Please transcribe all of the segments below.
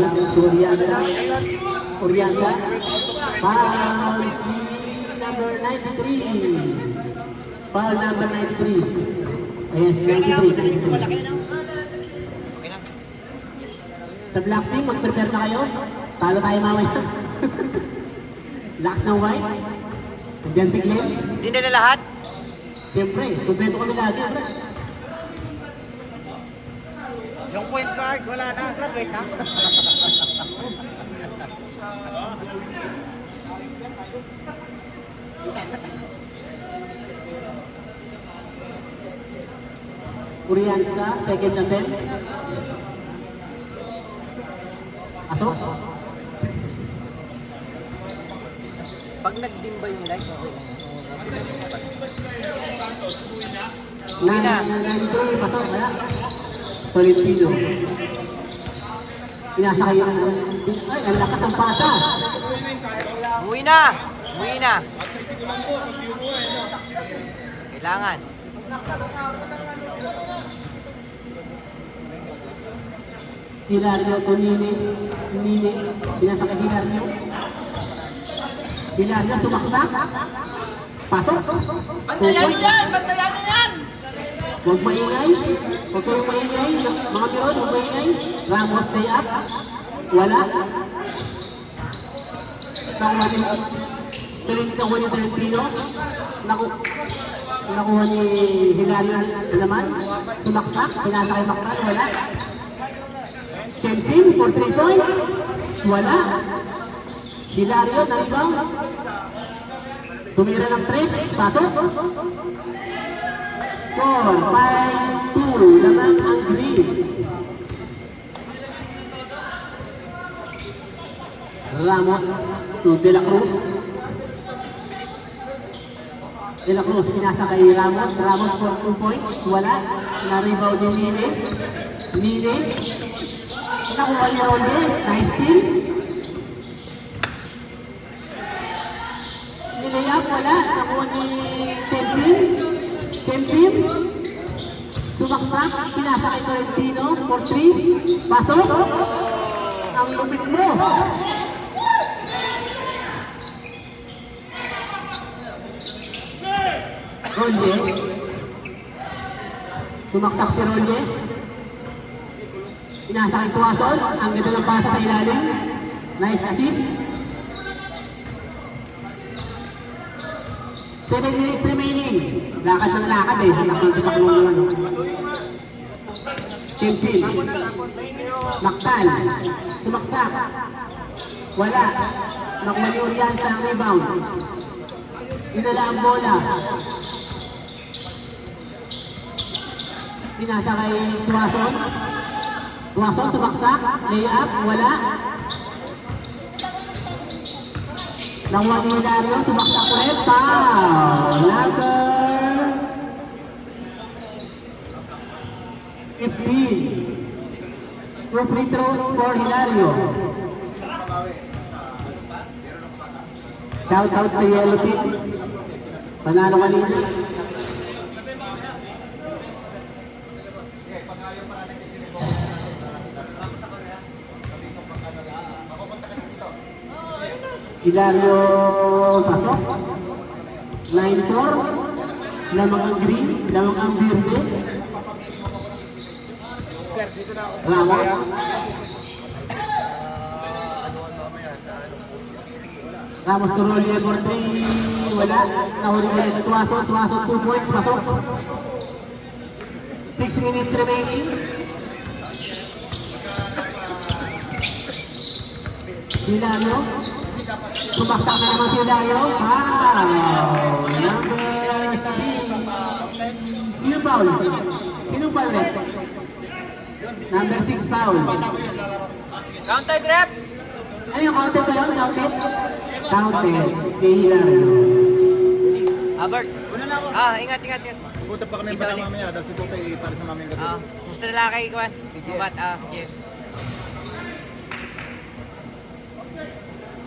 Darius to Orianza. Orianza. Foul si number 93. Foul number 93. Yes, 93. Sa black team, mag-prepare na kayo. Talo tayo mamaya. Lakas ng white. Diyan si Glenn. Hindi na lahat? Siyempre, kumpleto kami lagi. Yung point guard, wala na. Graduate na. Urianza, second attempt. Asok. Pag nagdimba yung light, okay Na, pasok, wala. Tolentino. Pinasakay ang... Ay, ang lakas ng pasa. Umuwi na! Umuwi na! Kailangan. Hilario to Nini. Nini. Pinasakay Hilario. Hilario sumaksak. Pasok. Bantayan yan! Bantayan yan! Huwag maingay. Huwag kayong maingay. Mga piron, huwag maingay. Ramos stay up. Wala. Nakuha ni Tolentino. Nakuha ni Hilario naman. Sumaksak. Pinasakay Macron. Wala. Chemsin for 3 points. Wala. Hilario na rebound. Tumira ng 3. Pasok. Score 5-2. Laman ang green. Ramos to De La Cruz. De La Cruz pinasa kay Ramos. Ramos for 2 points. Wala. Na-rebound ni Nine. Nine. Nakuha ni Rolde. Nice steal. Nilayap. Wala. Nakuha ni Chemsin. Chemsin. Sumaksak. Pinasa kay Tolentino for 3. Pasok. Ang lupit mo. Rolde. Sumaksak si Rolde. Pinasa kay Tuason. Ang ganda ng pasa sa ilalim. Nice assist. 7 minutes remaining. Lakad ng lakad eh. Nakitipak mo naman. Chemsin. Maktal. Sumaksak. Wala. Nakuha ni Orianza ang rebound. Inala ang bola. Pinasa kay Tuason. Tuason sumaksak. Layup. Wala. Nakuha ni Hilario. Sumaksak ulit. Foul. Number 15. Two free throws for Hilario. Shout out sa Yellow Team. Panalo kanina. Hilario pasok. 9-4. Lamang ang green. Lamang ang verde. Ramos. Ramos to Rolde for 3. Wala. Nahuli ulit sa Tuason. Tuason 2 points. Pasok. 6 minutes remaining. Hilario. Sumaksak na naman si Hilario. Wow! Number 6. Sino foul? Sino foul rin? Number 6 foul. Counted rep! Ano yung counted ba yun? Counted? Counted. Si Hilario. Albert. Ingat. Pupunta pa kami ba mamaya dahil si Tutay para sa maming gabi. Gusto nila kay Kwan? Bubat, Jeff.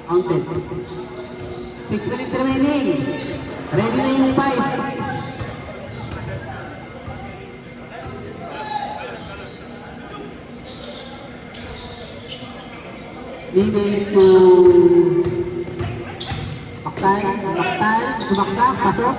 Counted. 6 minutes remaining. Ready na yung 5. Nini to Maktal, tumaksak, pasok.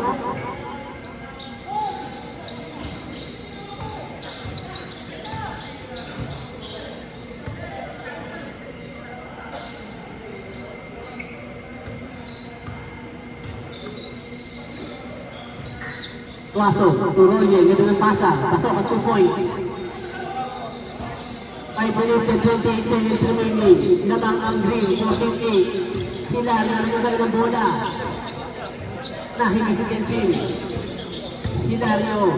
Tuaso, Turoye, ganda ng pasa, pasok at 2 points. 5 minutes and 28 seconds remaining. Lamang ang green, 14-8. Hilar na rin ng bola. Nahingi si Kenshin. Hilario.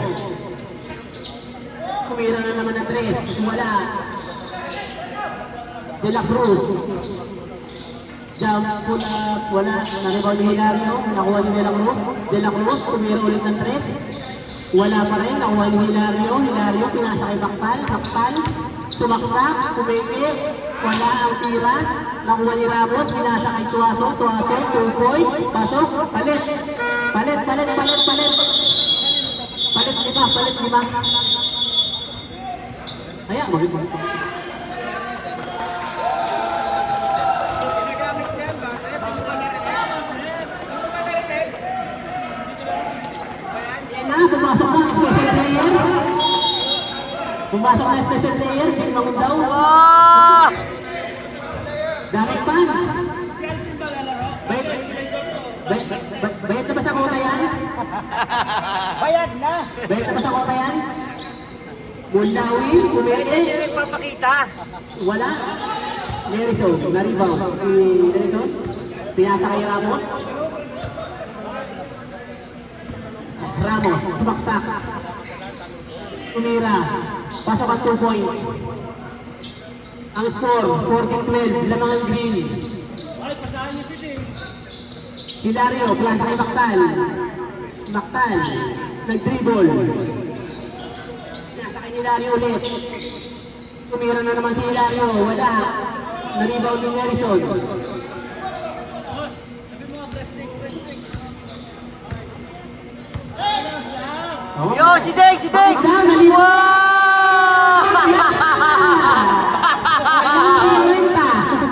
Kumira na naman ng 3. Wala. De La Cruz. Jump pull up. Wala. Naribaw ni Hilario. Nakuha ni De La Cruz. De La Cruz. Kumira ulit ng 3. Wala pa rin. Nakuha ni Hilario. Hilario pinasa kay Bakpal. Bakpal. Sumaksak. Kumeke. Wala ang tira. Nakuha ni Ramos. Pinasa kay Tuaso. Tuaso. 2 points. Pasok. Palit. Palit. Palit. Palit. Palit. Palit 5. Palit 5. Kaya, mag-ibang. Pumasok na ang special player. Pumasok na ang special player. Big Mamundaw. Daming fans. Bayad na ba sa kota yan? Bayad na! Bayad na ba sa kota yan? Mundawi, Kumeke. Nagpapakita! Wala. Nerison, naribaw. Nerison, pinasa kay Ramos. Ramos, sumaksak. Tumira. Pasok ang 2 points. Ang score, 14-12. Lamang ang green. Hilario, plasa kay Maktal. Maktal, nag-dribble. Nasa kay Hilario ulit. Tumira na naman si Hilario. Wala. Naribaw ni Nerison. Yo, si Deng! Si Deng!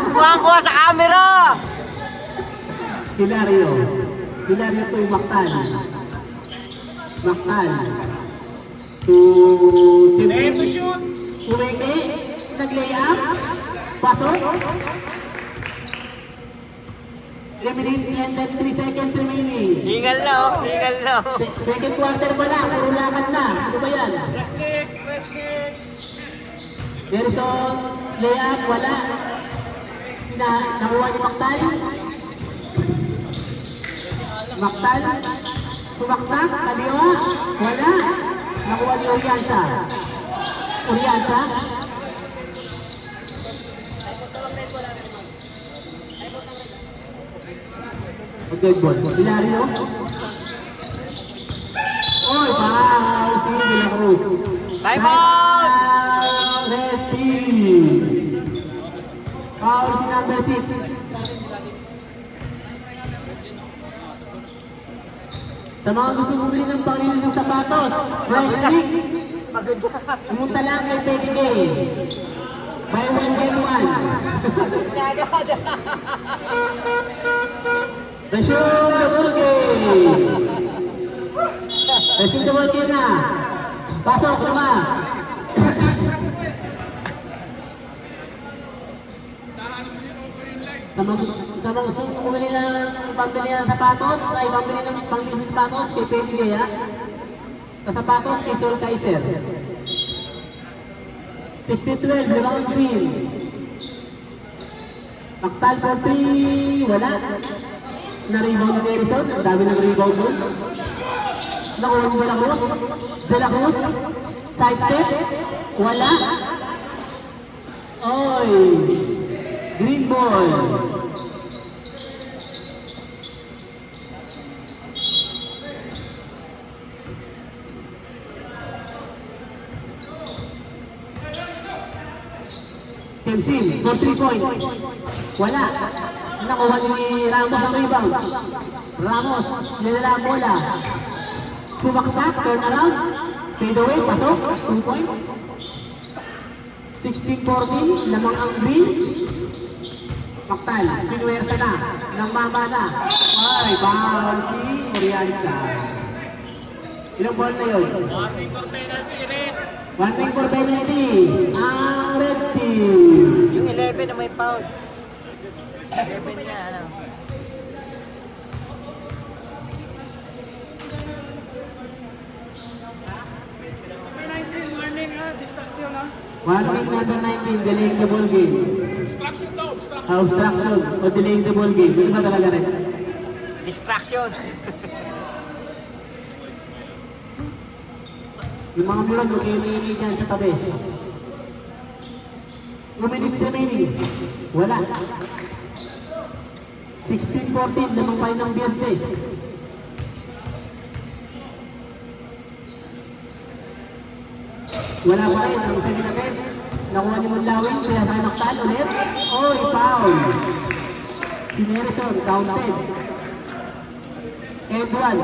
Kuha sa camera! Hilario. Hilario to Maktal. Maktal. To Chimsin. Umeke. Nag-lay up. Pasok. 3 minutes and 3 seconds remaining. Hingal na, oh. Hingal na, oh. Second quarter pa lang. Puro lakad na. Ano ba yan? Nerison. Lay up. Wala. Nakuha ni Maktal. Maktal. Sumaksak. Kaliwa. Wala. Nakuha ni Uriansa. Uriansa. Dead ball. Hilario. Oy, foul si De La Cruz. Time out! Red team. Foul si number 6. Sa mga gusto bumili ng panglinis ng sapatos, fresh week, pumunta lang kay PDK. Buy one, get one. Resume the ball game. Resume the ball game na. Pasok naman. Sa mga gusto bumili ng pambili ng sapatos, ay pambili ng panglinis ng sapatos kay PDK ha. Sa sapatos kay Sol Kaiser. 16-12, limang green. Maktal for 3, wala. Na-rebound ni Nerison, ang dami ng rebound doon. Nakuha ni De La Cruz. De La Cruz, side step, wala. Oy, green ball. Kemsin, for 3 points. Wala. Nakuha ni Ramos ang rebound. Ramos, nilala ang bola. Sumaksak, turn around. Fade away, pasok. 2 points. 16-14, lamang ang green. Maktal, pinuwersa na, ng mama na. Ay, foul si Orianza. Ilang ball na yun? One thing for penalty. Ang red team. Yung 11 na may foul. 11 niya, ano. One thing number 19, delaying the ball game. Obstruction o delaying the ball game. Hindi ba talaga rin? Distraction. Yung mga mirag, huwag kayo maingay dyan sa tabi. 2 minutes remaining. Wala. 16-14, lamang pa rin ng Bierte. Wala pa rin. Ang isa ginagay. Nakuha ni Munlawin. Kaya sa Maktal ulit. Oy, foul. Si Nerison, counted. Edward.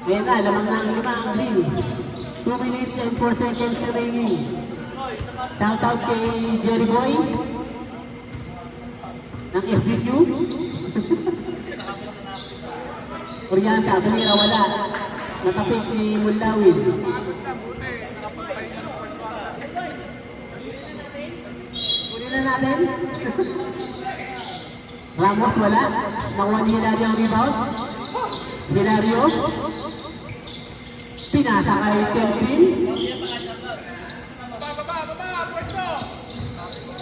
Ayan na, lamang na ang 5 ang green. 2 minutes and 4 seconds remaining. Shout out kay Jerry Boy ng SDQ. Orianza, tumira wala. Natapik ni Mulawin. Kunin na natin. Ramos wala. Nakuha ni Hilario ang rebound. Hilario. Pinasa kay Kelsin.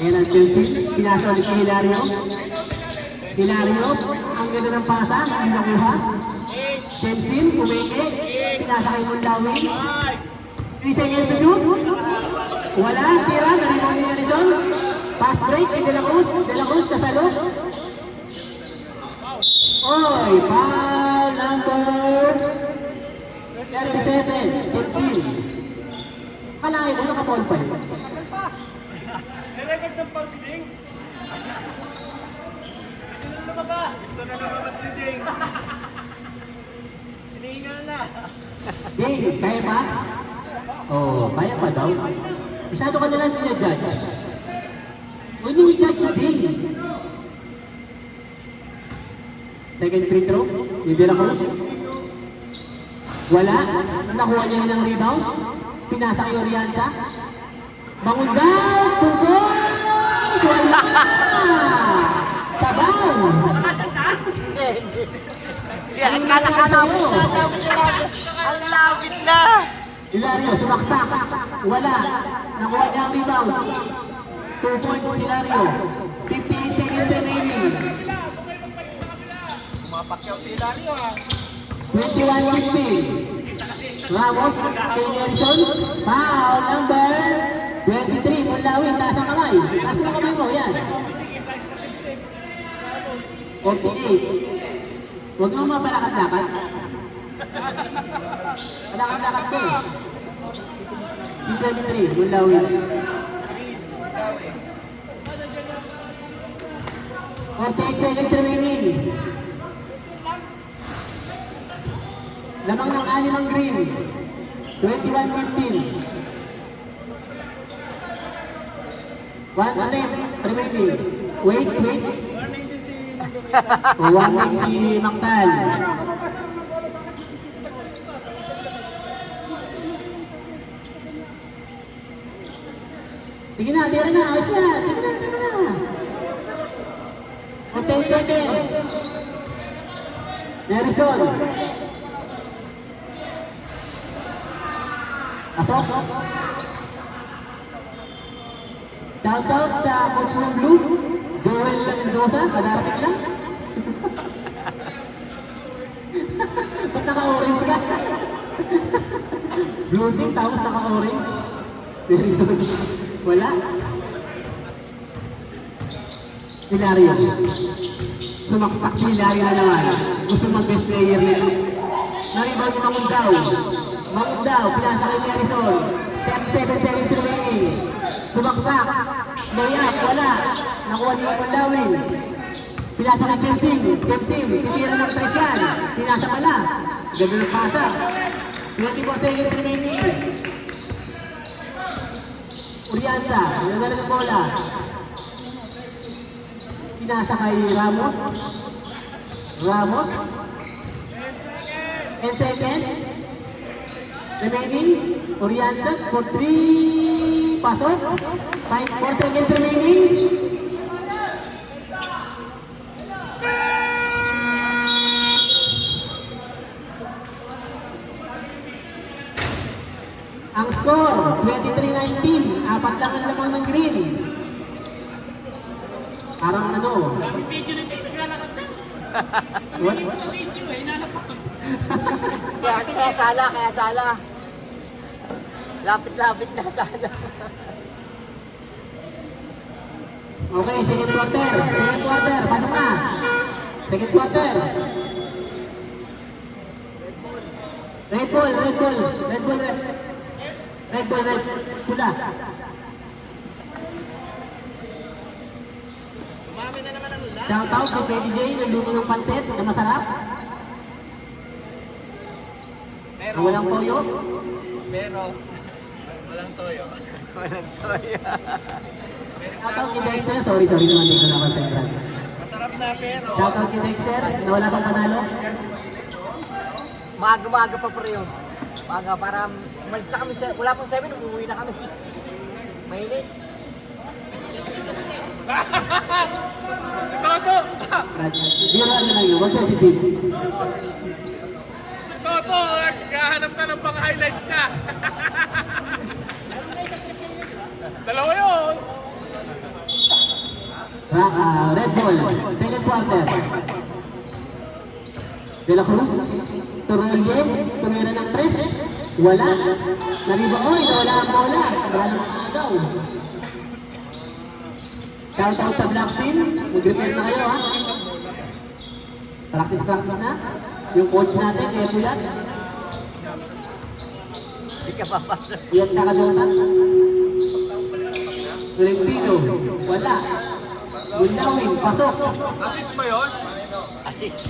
Ayan ang Kelsin. Pinasa ulit kay Hilario. Hilario. Ang ganda ng pasa. Ang nakuha. Kelsin. Pumeke. Pinasa kay Mulawin. 3 seconds to shoot. Wala. Tira. Narimon ni Harrison. Pass break kay De La Cruz. De La Cruz kasalo. Oy, foul number 37, Kelsin. Kalahin mo, naka-foul pa yun. Nirecord ng foul si Ding. Gusto na lumabas ni Ding. Hinihingal na. Ding, kaya pa? Oo, kaya pa daw. Masyado ka nalang sinadjudge. Huwag nyo i-judge si Ding. Second free throw, ni De La Cruz. Wala. Nakuha niya ng rebound. Pinasa kay Orianza. Mangundaw! Tugol! Wala! Sabaw! Ang kalabit na. Ang labit na. Hilario, sumaksak. Wala. Nakuha niya ang rebound. 2 points si Hilario. 58 seconds remaining. Mapakyaw si Hilario ah. 21-15. Ramos, kay Nelson. Foul number 23. Mulawin, taas ang kamay. Taas ang kamay mo, yan. 48. Huwag mo mapalakad-lakad. Palakad-lakad ko. Si 23, Mulawin. 48 seconds remaining. Lamang ng 6 ng green. 21-15. One attempt remaining. Wait. Warning din si Nagokita. Warning si Maktal. Tingin na, tira na. Ayos na. Tira na. For 10 seconds. Nerison. Pasok. Shoutout sa coach ng Blue, Joel Mendoza, kadarating lang. Ba't naka-orange ka? Blue din, tapos naka-orange. Nerison. Wala. Hilario. Sumaksak si Hilario na naman. Gusto mag-best player nito. Naribaw ni Mangundaw. Mangundaw, pinasa kay Nerison. 37 seconds remaining. Sumaksak. Layup, wala. Nakuha ni Mangundawin. Pinasa kay Jemsim. Jemsim, titira ng 3 yan. Pinasa pala. Ganda ng pasa. 24 seconds remaining. Urianza, nagdala ng bola. Pinasa kay Ramos. Ramos. 10 seconds. Remaining. Urianza for 3. Pasok. 4 seconds remaining. Ang score, 23-19. Apat lang ang lamang ng green. Parang ano? Dami video na tayo naglalakad na. What? Hindi ko sa video eh, hinanap ako. Kaya sala. Lapit-lapit na sala. Okay, second quarter. Second quarter, pasok na. Second quarter. Red ball, red ball. Red ball, red. Red ball, red. Pula. Umami na naman ang ulan. Shout out kay Pedi J, nagluto ng pansit na masarap. Pero, Na walang toyo. pero, walang toyo. Walang toya. Shout out kay Dexter. Sorry naman dito na konsentrate. Masarap na pero, Shout out kay Dexter, na wala pang panalo. Maaga-maaga pa pre yun. Maaga para umalis na kami. Wala pang 7, umuwi na kami. Mainit. Toto! Zero ano lang yun, wag sensitive. Toto! Naghahanap ka ng pang highlights ka. Dalawa yun. Red ball, second quarter. De La Cruz, Torrelye, tumira ng 3. Wala. Nariba, oy, nawala ang bola. Wala ng agaw. Shout out sa black team. Mag-repair na kayo, ha? Practice na. Yung coach natin, kaya po yan. Hindi ka papasok. Yan nakadota. Olympico, wala. Gundawin, pasok. assist ba yun? Assist.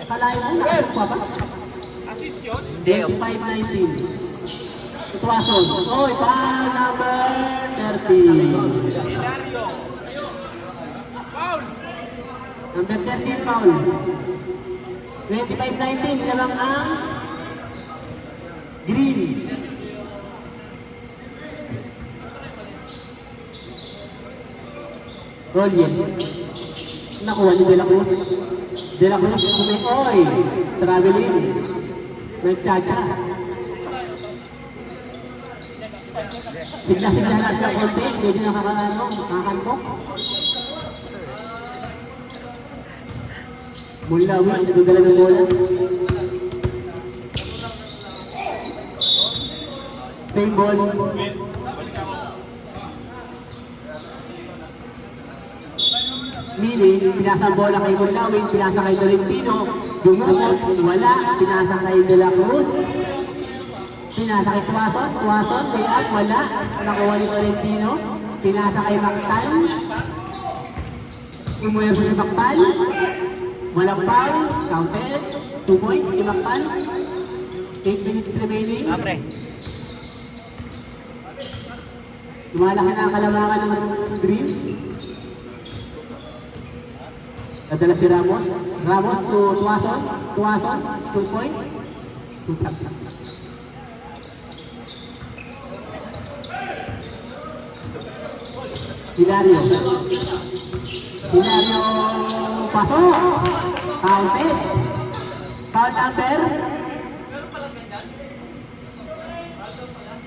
Kalahin mo, nakasok pa ba? Assist yun? Hindi. 25-19. Tuwason. Oy, foul number 30. Hilario. Foul! Number 13 foul. 25-19 na lang ang green. Rolye. Nakuha ni De La Cruz. De La Cruz, oy, traveling. Nagtsaga. Sigla-sigla lang ng konti, hindi nakakantok. Mulawin, sinugala ng bola. Same ball. Mili, pinasa ang bola kay Mulawin, pinasa kay Tolentino, dumukot, wala, pinasa kay De La Cruz. Pinasa kay Tuwason, layup, wala, nakuha ni Tolentino. Pinasa kay Mactan. Umuwerso si Mactan. Walang foul, counted, 2 points kay Mactan. 8 minutes remaining. Pre. Lumalaki na ang kalamangan ng green. Nadala si Ramos. Ramos to Tuwason. Tuwason, 2 points. Hilario. Hilario, pasok. Counted. Foul number.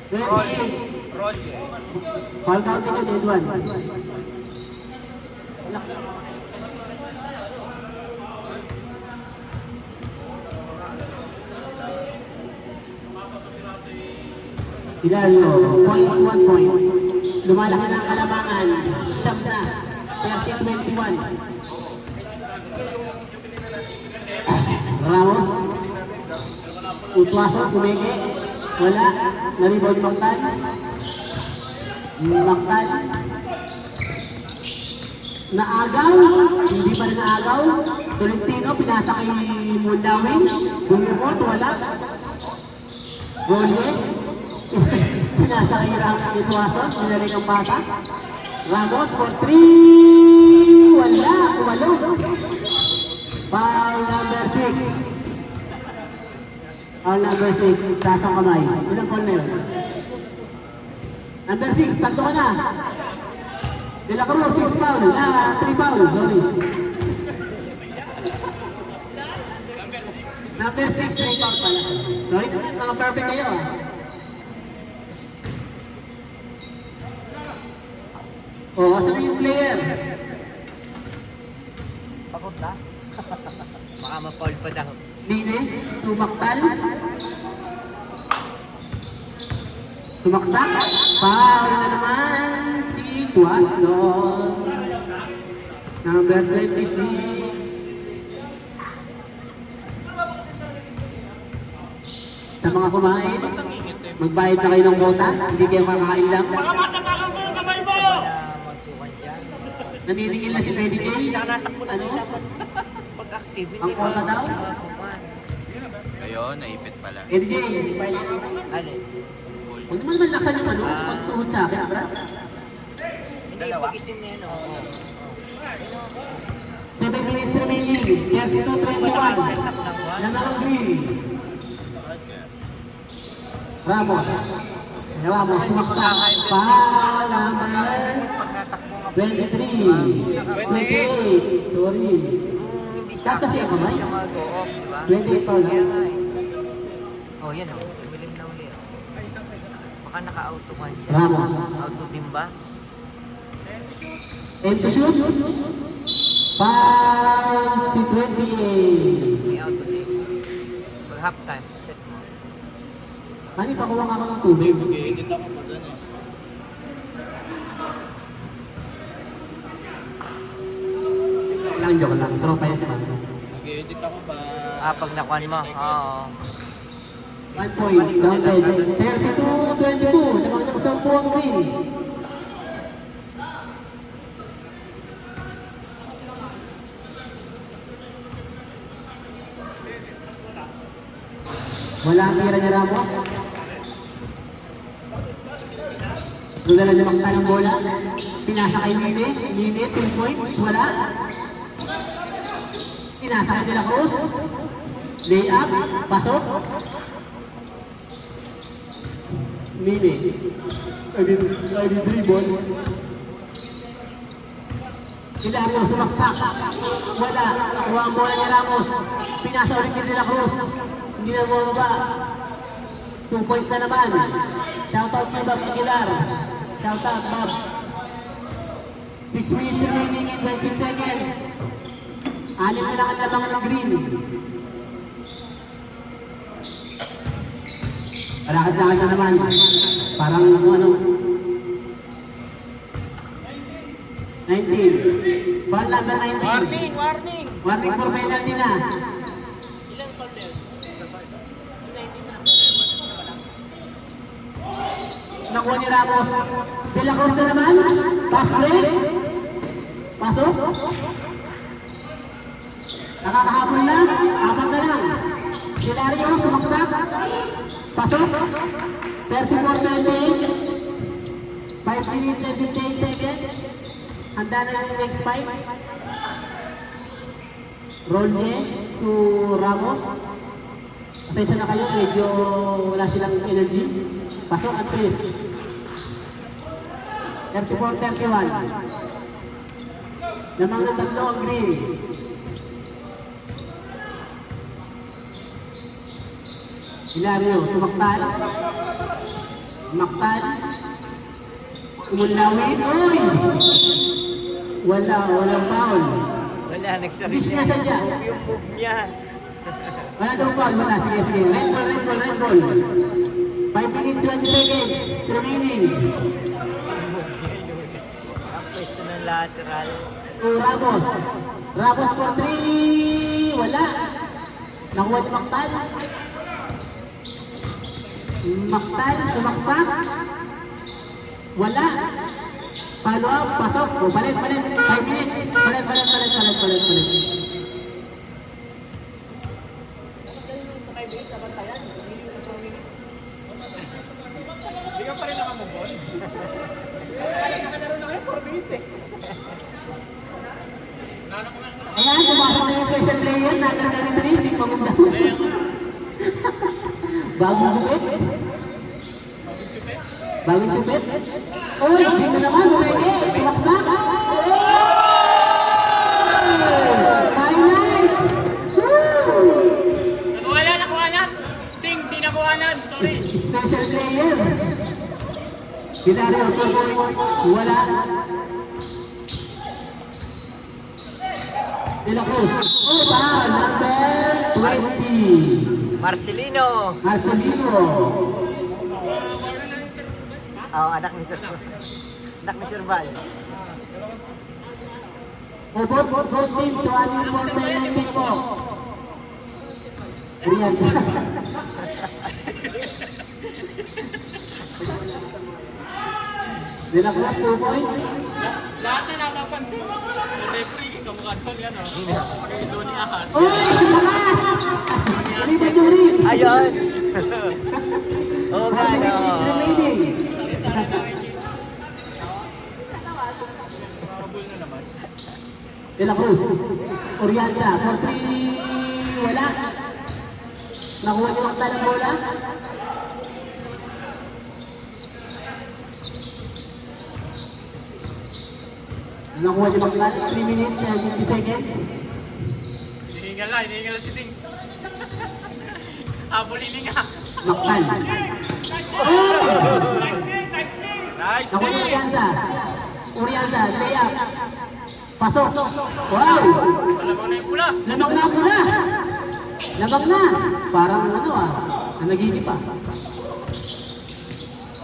Ready. Roger. Foul counted yun, Edwan. Hilario, 1 point. Lumalaki ng kalamangan. Siyam na. 13-21. Ramos. Utwaso, kumeke. Wala. Naribaw ni Mactan. Mactan. Naagaw, hindi pa rin naagaw. Tolentino, pinasa kay Mundawin. Bumimot, wala. Rolye, pinasa kay Ramos Ituason, pinaring ang pasa. Ramos for 3, wala, kumalo. Foul number 6. Foul number 6, taas ang kamay. Ilang foul na yun? Number 6, tatlo ka na. De La Cruz, 6 foul. 3 foul, sorry. Number 6, 3 foul pala. Sorry naman, mga perfect kayo ah. Oh, asan na yung player? Pagod na. Baka ma-foul pa daw. Nine, tumaktal. Sumaksak. Foul na naman si Tuason. Number 26. Sa mga kumain, magbayad na kayo ng quota. Hindi kayo kakain lang. Na magtukan siya. Naniningil na si Teddy J. Tsaka natakbo na Ano? nila pag-active. Ang quota daw? Ayun, naipit pala. Teddy J, Alin? huwag naman laksan yung ano, pagtuhod sa akin, bro. Hindi, pag-itim na yun. Oo. 7 minutes remaining. 32-21. Lamang green. Ramos. Ramos, sumaksak. Palaman. Pag natakbo nga 23. 28. Sorry. hindi siya Kasi ako, hindi Mike. siya mag-go-off, di ba? 28 pa Kaya lang. nga eh. Oh, yan oh. Umilim na uli. Oh. Baka naka-auto man siya. Ramos. Auto din ba? And to shoot. Foul si 28. May auto din. Pag half-time, set mo. Hani, pakuha nga ako ng tubig. Mag-i-edit ako pag ano. Lang, joke lang. Tropa yan si Mano. Mag-i-edit ako pa. Pag nakuhan mo. Oo. 1 point, counted. 32-22. Namang nakasampu ang green. Wala ang tira ni Ramos. Dudala niya makta ng bola. Pinasa kay Nini. Nini, 2 points. Wala. Pinasa kay De La Cruz. Lay up. Pasok. Nini. I did dribble. Hilario sumaksak. Wala. Nakuha ang bola ni Ramos. Pinasa ulit ni De La Cruz. Hindi na bumaba. 2 points na naman. Shoutout kay Bob Aguilar. Shoutout, Bob. 6 minutes remaining in 26 seconds. Anim na lang ang labangan ng green. Lakad-lakad na naman. Parang ano. 19. Ball number 19. Warning! Warning! Warning for penalty na. Ilang foul yan? Nakuha ni Ramos. De La Cruz na naman. Pass break. Pasok. Nakakahabol na. 4 na lang. Hilario sumaksak. Pasok. 34-28. 5 minutes and 58 seconds. Handa na yung next 5. Roll niya to Ramos. Pasensya na kayo, medyo wala silang energy. Pasok at please. 34-31. Lamang ng tatlo ang green. Hilario, tumaktal. Maktal. Umulawin. Uy! Walang foul. Wala, nagsabi Hindi siya sadya. Yung move niya. Wala daw foul. Wala. Sige. Red ball. 5 minutes, 20 seconds remaining. Ang pwesto ng lateral. Ramos. Ramos for 3. Wala. Nakuha ni Maktal. Maktal, sumaksak. Wala. Follow up, pasok. O, palit. 5 minutes. Palit. Hindi ka pa rin nakamubon. Nakalaro na kayo 4 minutes eh. Ayan, pumasok na yung special player. Number 93, Vic Magunda. Bagong gupit. Bagong gupit. Uy, dito naman, umenge. Tumaksak. Highlights! Woo! Nakuhanan! Ting, di nakuhanan! Sorry! Special player. Hilario, 2 points. Wala. De La Cruz. Oh, wow, number 20. Marcelino. Marcelino. Oh, anak ni Sir. Anak ni Sir Val. O, both teams, so ano yung mga penalty po? Ayan. De La Cruz, 2 points. Lahat na napapansin. Yung referee, kamukha doon yan, oh. Kay Donnie Ahas. Uy! Lakas! Libat yung rin! Ayun. Oh, How many gano. minutes remaining? Sari-sari nakikita. De La Cruz, Orianza, 4-3, wala. Nakuha ni Makta ng bola. Nakuha ni Makta, 3 minutes and 50 seconds. Hinihingal na si Ting. Habulili nga. Maktan. Nice Nakuha ni day! Orianza, stay up. Pasok. Wow! Alam na yung pula. Lamang na ako na! Lamang na! Parang ano nanaginip pa.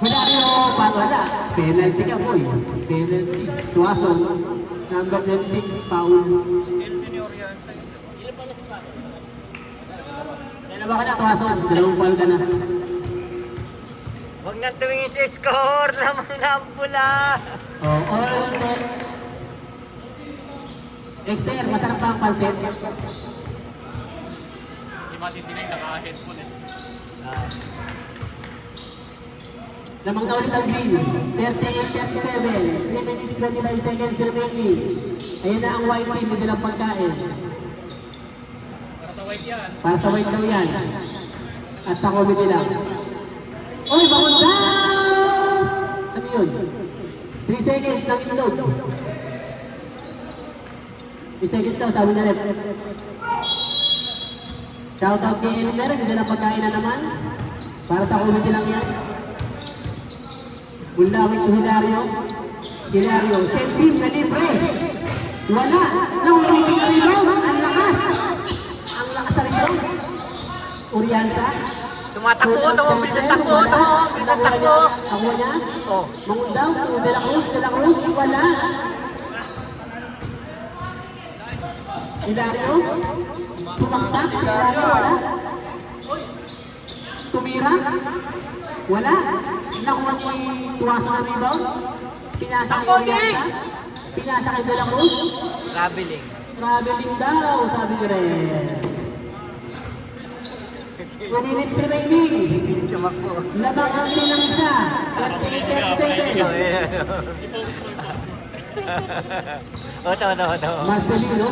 Hilario, wala. Penalty ka boy. Penalty. Tuwaso. Number 26, foul. Still juniorian sa'yo. Dalawa ka na, Tuwaso. Dalawang foul ka na. Huwag nang tumingin sa score. Lamang na ang pula. Oh, all net. Dexter, masarap ba ang pansit? Hindi matitinay, naka-headphone eh. Lamang na ulit ang green. 38-37. 3 minutes 25 seconds remaining. Ayan na ang white team. Hindi lang pagkain. Para sa white yan. Para sa white daw yan. At sa comedy lang. Uy, bangon daw! Ano yun? 3 seconds ng itlog. 3 seconds daw, sabi na rep. Shoutout kay Elmer, hindi na pagkain na naman. Para sa comedy lang yan. Bulawit ko Hilario. Kensim na libre. Wala. Nahuli na rebound. Ang lakas. Ang lakas sa rebound. Orianza. Tumatakbo, tumabilis ang takbo. Ako niya. Oh. Mangundaw. De La Cruz. Wala. Hilario. Sumaksak. Hilario. Wala. Tumira. Wala. Nakuha si Tuwaso ng rebound. Pinasa kay Orianza. Pinasa kay De La Cruz. Traveling. Traveling daw, sabi ko rin. 2 minutes remaining. Hindi tumakbo. Labang ang ng isa. 38-37. Oh, yeah. I-focus mo. Oto. Marcelino.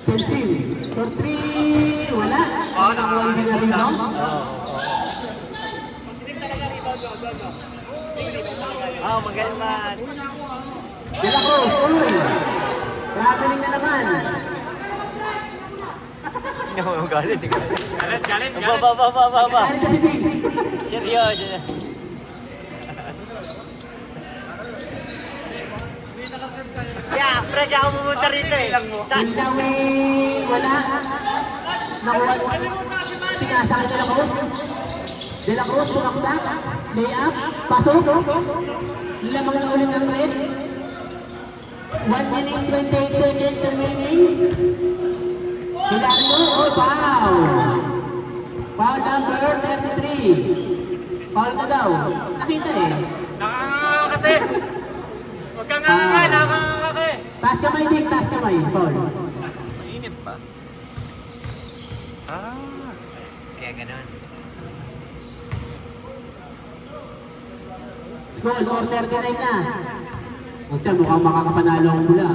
Chelsea. For 3. Wala. Nakuha hindi na rebound. Oh, magaling man. De La Cruz. Uy. Traveling na naman. Hindi ako magalit. Galit. Ba. Ano kasi Ding? Seryoso. Yeah, pre, di ako pumunta rito eh. Indawi. Wala. Nakuha. Pinasa kay De La Cruz. De La Cruz, sumaksak. Lay up. Pasok. Lamang na ulit ng red. 1 minute 28 seconds remaining. Hilario. Oh, foul. Foul number 33. Foul na daw. Nakita eh. Nakakanga kasi. Huwag kang nga, nakakaka ka eh. Taas kamay, Dick. Taas kamay. Paul. Mainit pa. Ah. Kaya ganun. Score, or 39 na. O siya, mukhang makakapanalo ang mula.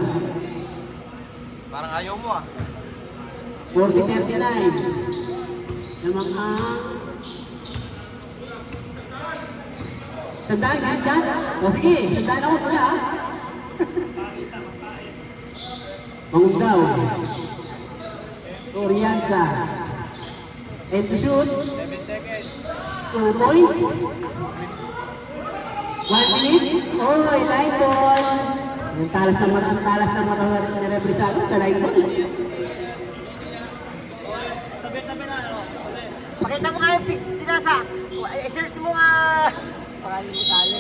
Parang ayaw mo ah. 40-39. Naman ang... Sandaan, sandaan. O sige, sandaan ako mula. Mangundaw. Oriansa. And to shoot. 2 points. 1 minute. Oy, line ball. Ang talas ng mata ni Represalo sa line ball. Pakita mo nga yung sinasa. I-search mo nga. Pangalan ni Talo.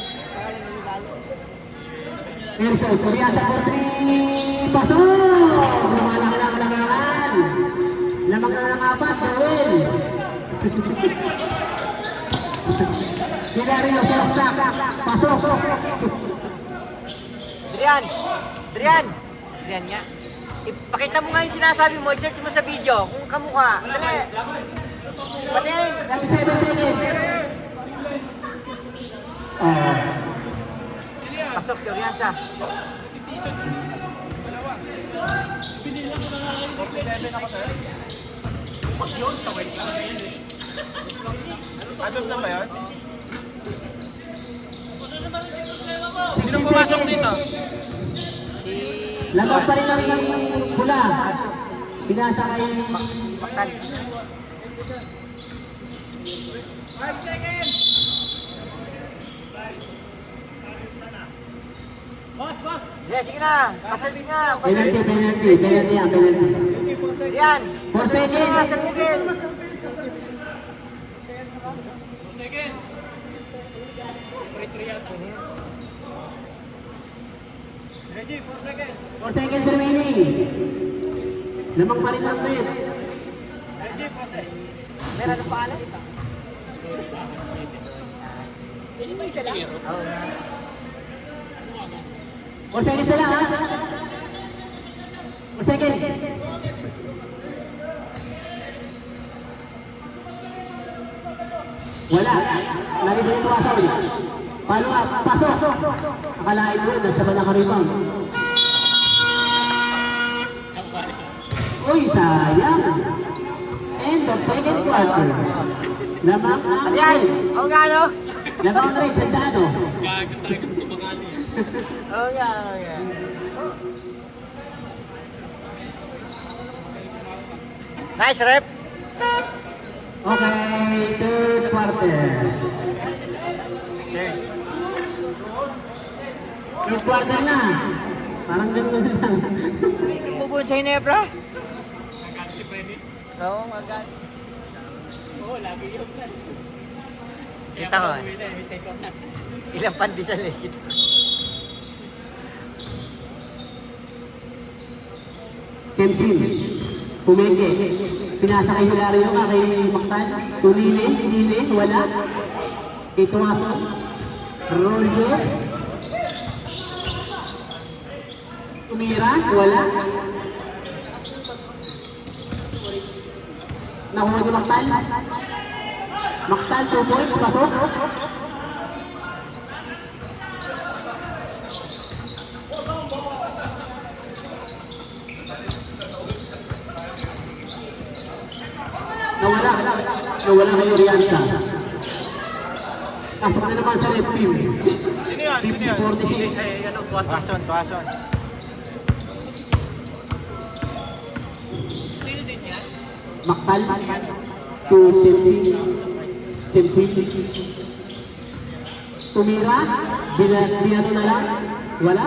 Pearson, Oriansa for 3. Pasok! Lumalaki na kalamangan. Lamang na ng 4, Joel. Hilario Salaksak. Pasok! Drian nga. Ipakita mo nga yung sinasabi mo. I-search mo sa video. Kung kamukha. Dali. Patingin. 37 seconds. Oh. Pasok si Oriansa. 47 ako sir. Ados na ba yun? Sino pumasok dito? Si... Lamang pa rin ang pula. Pinasa kay... Baktan. 5 seconds! Boss! Drian, sige na. Pasearch nga. Penalty yan, penalty. Drian. 4 seconds. Sa Google. 2 seconds! 3 yata. 4 seconds remaining. Lamang pa rin ang net. Meron ang pangalan? Hindi ba isa lang? Oo. 4 seconds na lang ha. 4 seconds. Wala. Narinig yung tuwasaw. Follow up. Pasok. Akalain mo yun. Siya ba nakaribang? Uy, sayang. End of second quarter. Lamang ang Drian. red. Oo nga, no? Lamang ang red. Sandado. Gagat talaga si Bakali. Oo nga. Nice rep. Okay, third quarter. Third. Third quarter na. Parang ganun lang. Bubun sa Hinebra? Gagat si Freddy. Oo, agad. Oo, lagi yung plan. Kita ko. Kaya may take off na. Ilang pandesal eh. Kemsin. Pumeke. Pinasa kay Hilario ka kay Mactan. Tunili. Wala. Kay Tumaso. Roldo. Tumira. Wala. Nakuha ni Mactan. Mactan, 2 points. Pasok. Nawala kay Oriansa. Pasok na naman sa red team. Sino yan? 50-46. Yan ang buwasan. Tuwason. Still din yan? Maktal to Chelsea. Tumira. Binato na lang. Wala.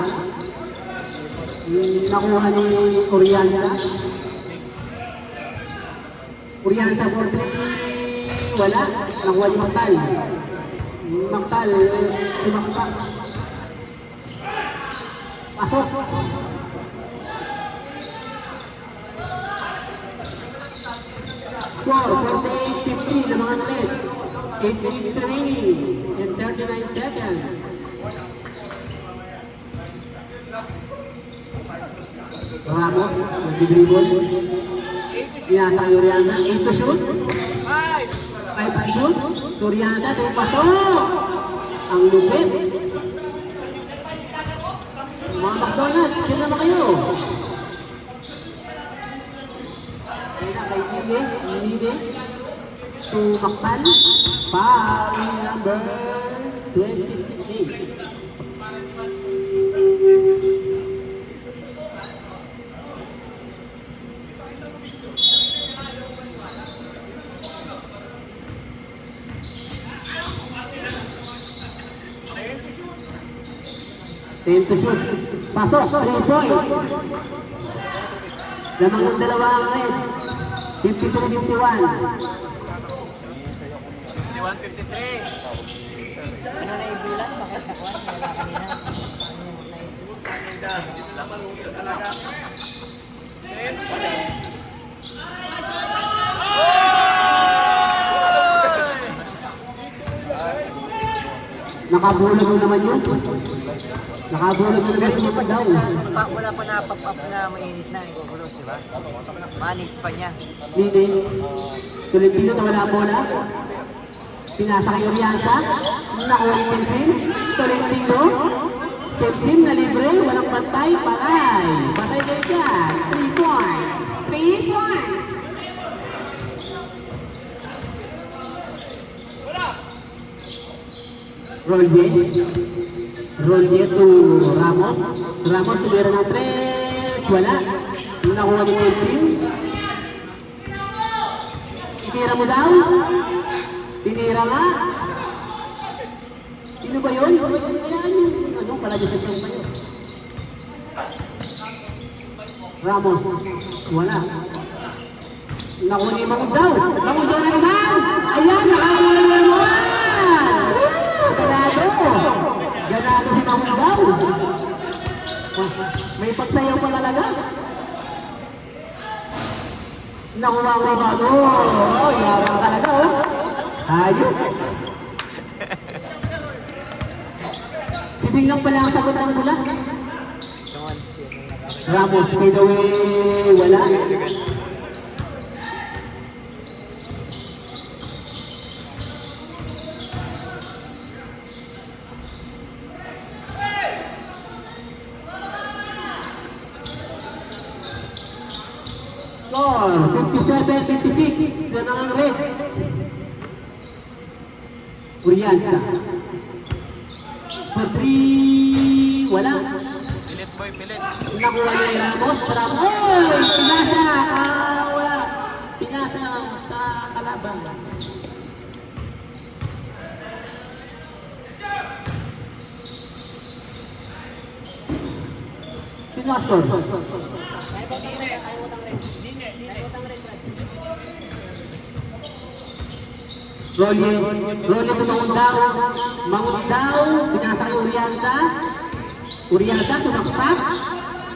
Nakuha ni Oriansa. Oriansa for 3. Wala. Nakuha ni Maktal. Maktal. Sumaksak. Pasok. Score 48-50 na mga net. 8 minutes remaining and 39 seconds. Ramos, nag-dribble. Pinasa kay Oriana, 8 to shoot. 5 to shoot. Oriana, 2 pasok. Ang lupit. Mga McDonald's, chill naman kayo. Kaya kay Nide. To Mactan. Foul number 26. Ten to shoot. Pasok, 3 points. Lamang ng dalawa ang red. 52-51. 51-53. Ano na ibilan? Bakit nakuha? Wala kanina. Nakabulag mo naman yun. Nakabulag mo naman Pero hindi yun pa daw. wala pa na-pop up na mainit na, igugulos, di ba? Manage pa niya. Nini, Tolentino na wala bola. Pinasa kay Orianza. Nakuha ni Kensim. Tolentino. Kensim na libre. Walang bantay. Paray. Batay kayo dyan. 3 points. 3 points. Rolje to Ramos. Ramos tumira ng 3. Wala. Nakuha ni Kensim. Tinira mo daw? Tinira nga. Sino ba yun? Kailangan yun. Ano? Pala-desisyon pa yun. Ramos. Wala. Nakuha ni Mamud daw. Mamud daw na naman. Ayan, nakakuha na naman. Ganado. Ganado si Mamud daw. May pagsayaw pa talaga. Nakuha ko bago. Oh, yarang talaga, oh. Ayun. Si Tingnan pala ang sagot ng mula. Ramos, by the way, wala. Score, 57-56. Yan ang red. Urianza. For 3, wala. Pilit boy, pilit. Nakuha ni Ramos. Ramos. Oy! Pinasa. Wala. Pinasa sa kalaban. Sino ang score? Rolye to Mangundao. Mangundao, pinasa kay Urianza. Urianza, sumaksak.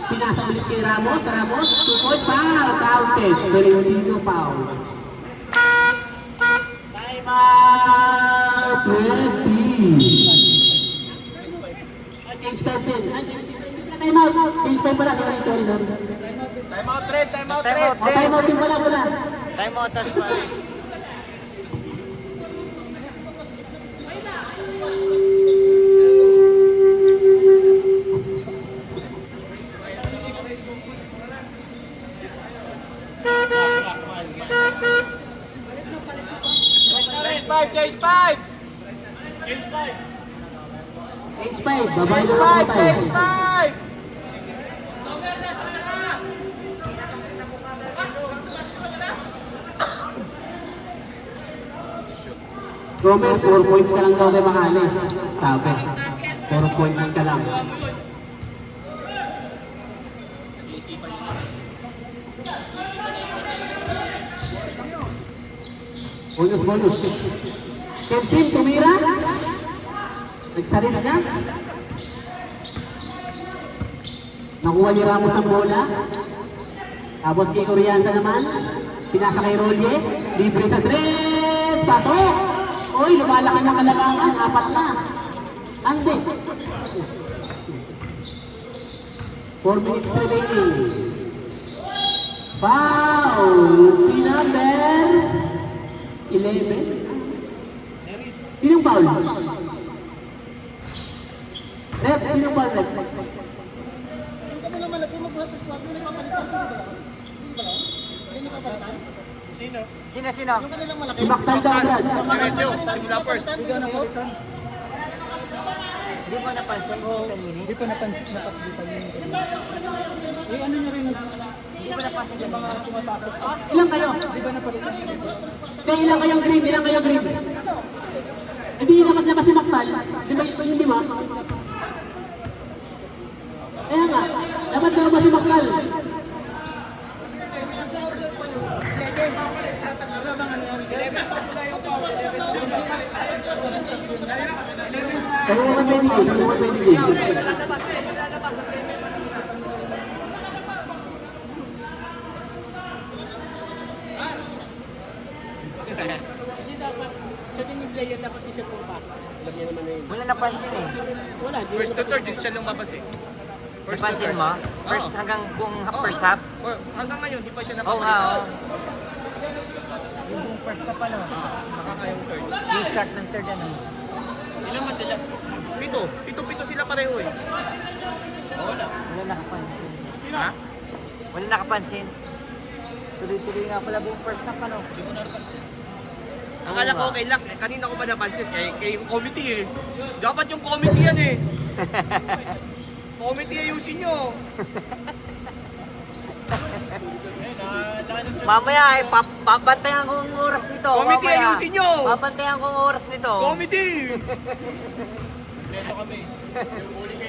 Pinasa ulit kay Ramos. Ramos, 2 points, foul. Counted. Tolentino, foul. Time out. 20. Change 5 din. Time out. Change 5 pala. Sorry. Time out, Red. Time out, Time Red. out. Time out din pala. Time out, tas pa. Chase 5! Change 5. Babae Chase na lang 5! po tayo. Chase 5! Romer, 4 points ka lang daw kay Makali. Sabi. 4 points ka lang. Bonus. Kensim, tumira. Nagsarin na. Nakuha ni Ramos ang bola. Tapos kay Urianza naman. Pinasa kay Rolye. Libre sa 3. Pasok. Oy, lumalakan ng kalabangan. 4 na. Ande. 4 minutes remaining. Foul! Si number 11. Sino yung foul? Rep, sino yung foul, Rep? Yung kami lang malaki mag-practice squad, yung nakapalitan ko, di ba? Hindi ba lang? Yung nakapalitan? Sino? Sino? Yung kanilang malaki. Si Mactan daw, Brad. Diretso, simula first. Hindi ka napalitan. Hindi mo napansin si 10 minutes? Hindi pa napansin yun. Eh, ano nyo rin, Hindi mo napansin yung mga pumapasok. Ilan kayo? Di ba napalitan yun? Ilan kayong green? Ilan kayong green? Hindi dapat na kasi Mactan. Di ba yung 5? Kaya nga, dapat daw ba si Mactan? Kaya naman pwede game, kaya naman pwede game. Hindi dapat, sa team player dapat isa pumapasok. Alam niya naman na yun. Wala napansin eh. Wala, di First to third, hindi siya lumabas eh. First to Napansin third. mo? First Oo. hanggang buong Oo. first half? Oh, hanggang ngayon, di pa siya Oo nga, napapalitan. oo. Yung buong first half ano? Baka ngayong third. Yung start ng third ano? Ilan ba sila? Pito sila pareho eh. Wala. Wala nakapansin. Ha? Wala nakapansin. Tuloy-tuloy nga pala buong first half ano? Hindi mo napansin. Akala ko okay lang, kanina ko pa napansin, kay yung committee eh. Dapat yung committee yan eh. Committee ayusin nyo. Mamaya ay pabantayan ko ang oras nito. Committee, Mamaya. ayusin nyo! Pabantayan ko ang oras nito. Committee! Kompleto kami.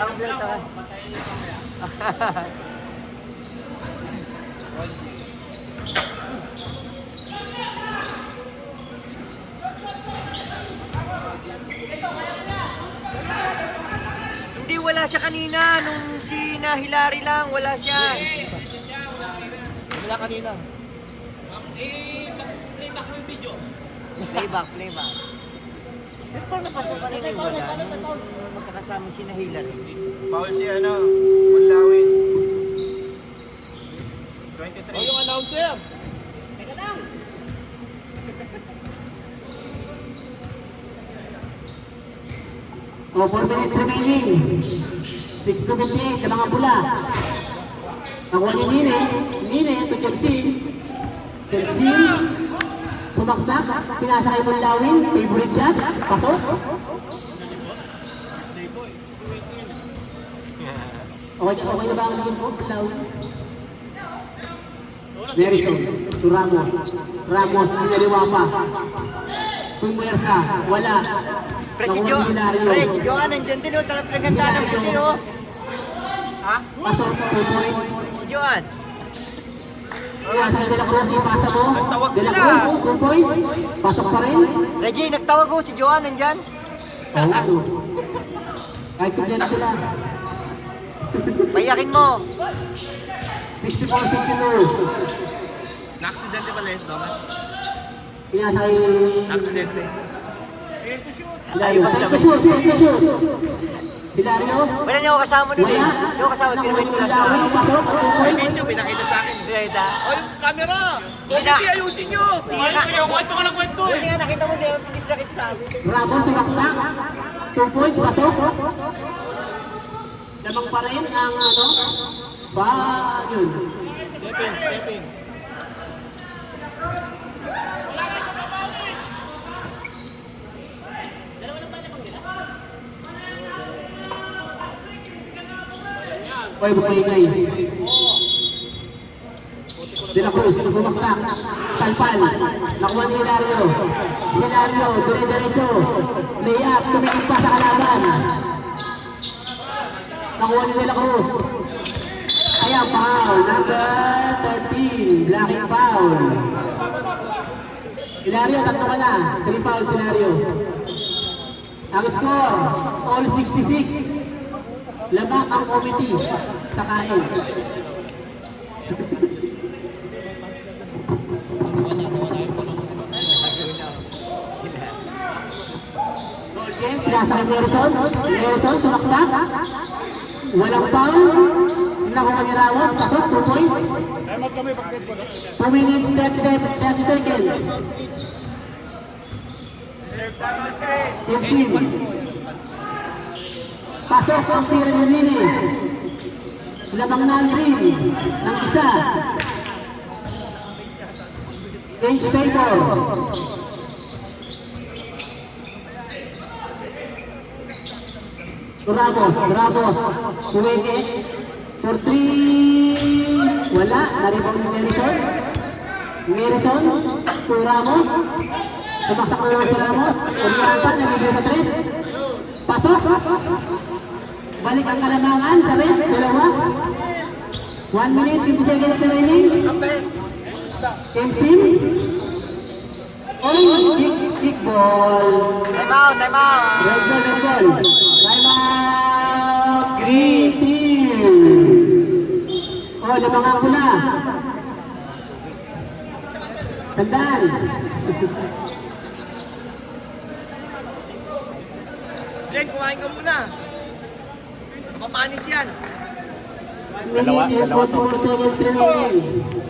Ang plate ah. Hindi, wala siya kanina. Nung si na Hilary lang, wala siya. Wala kanina. Playback. Eh, paano napasok kanina yung wala? Nung magkakasama si na Hilary. Paul si ano, Punlawin. 23. Oh, yung announcer! O, 4 minutes remaining. 6 to 58, na mga pula. Nakuha ni Nine to Chelsea. Chelsea, sumaksak, sinasakay mo lawin, favorite shot, pasok. Okay na ba ang naging po, lawin? Merison, to Ramos, pinaliwa pa. Pumuwersa, wala. Pre, si Nakuha ni Hilario. Si Joan, nandyan din o. Talagang pinaganda ng puti o. Ha? Pasok, 2 points. Si Joan. Kaya sa De La Cruz, ipasa mo. Nagtawag De La sila. Cruz, 2 points. Pasok pa rin. Reggie, nagtawag ko si Joan, nandyan. Oo. Kahit kung sila. Payakin mo. 64-62. Na-aksidente pala yun, Thomas. Pinasakay. Na-aksidente. Hilario. Take the shoot. Hilario. Wala niya ako kasama nun eh. Wala. Hindi ako kasama, Nakuha pinawin ni ko lang Hilario. siya. Pasok, 2 May points. video, pinakita sa akin. Hindi, ita. Oh, yung camera! Hindi na. Committee, ayusin nyo! Kwento ka ng kwento eh. Hindi nga nakita mo, hindi nakita sa akin. Ramos, sumaksak. 2 points, pasok. Lamang pa rin ang ano. Yun. Step in. Oy, bukay-ingay. De La Cruz, bumaksak. Salpal. Nakuha ni Hilario. Dire-diretso. Layup, tumingin pa sa kalaban. Nakuha ni De La Cruz. Ayan, foul. Number 13. Blocking foul. Hilario, tatlo ka na. 3 fouls, Hilario. Ang score, all 66. Labak ang committee sa kain. Game, sinasakay Merson. Merson, sumaksak. Walang foul. Nakuha ni Ramos, pasok, 2 points. 2 minutes, 30 seconds. Reserve timeout, Chris. Team C. Pasok ang tira ni Nini. Lamang na ang green ng isa. Change paper. Ramos. Kuweke. For 3. Wala. Naribang ni Merison. To Ramos. Sumaksak na naman si Ramos. Umiyasan. Nagigil sa 3. Pasok. Balik ang kalamangan sa red. Dalawa. 1 minute, 50 seconds remaining. Kensin. Oh, kick ball. Time out, time out. Red ball. Time out. Green team. Oh, lamangan pula. Sandal. Len, kumain ka muna. Mapapanis yan. Minute and 44 seconds remaining.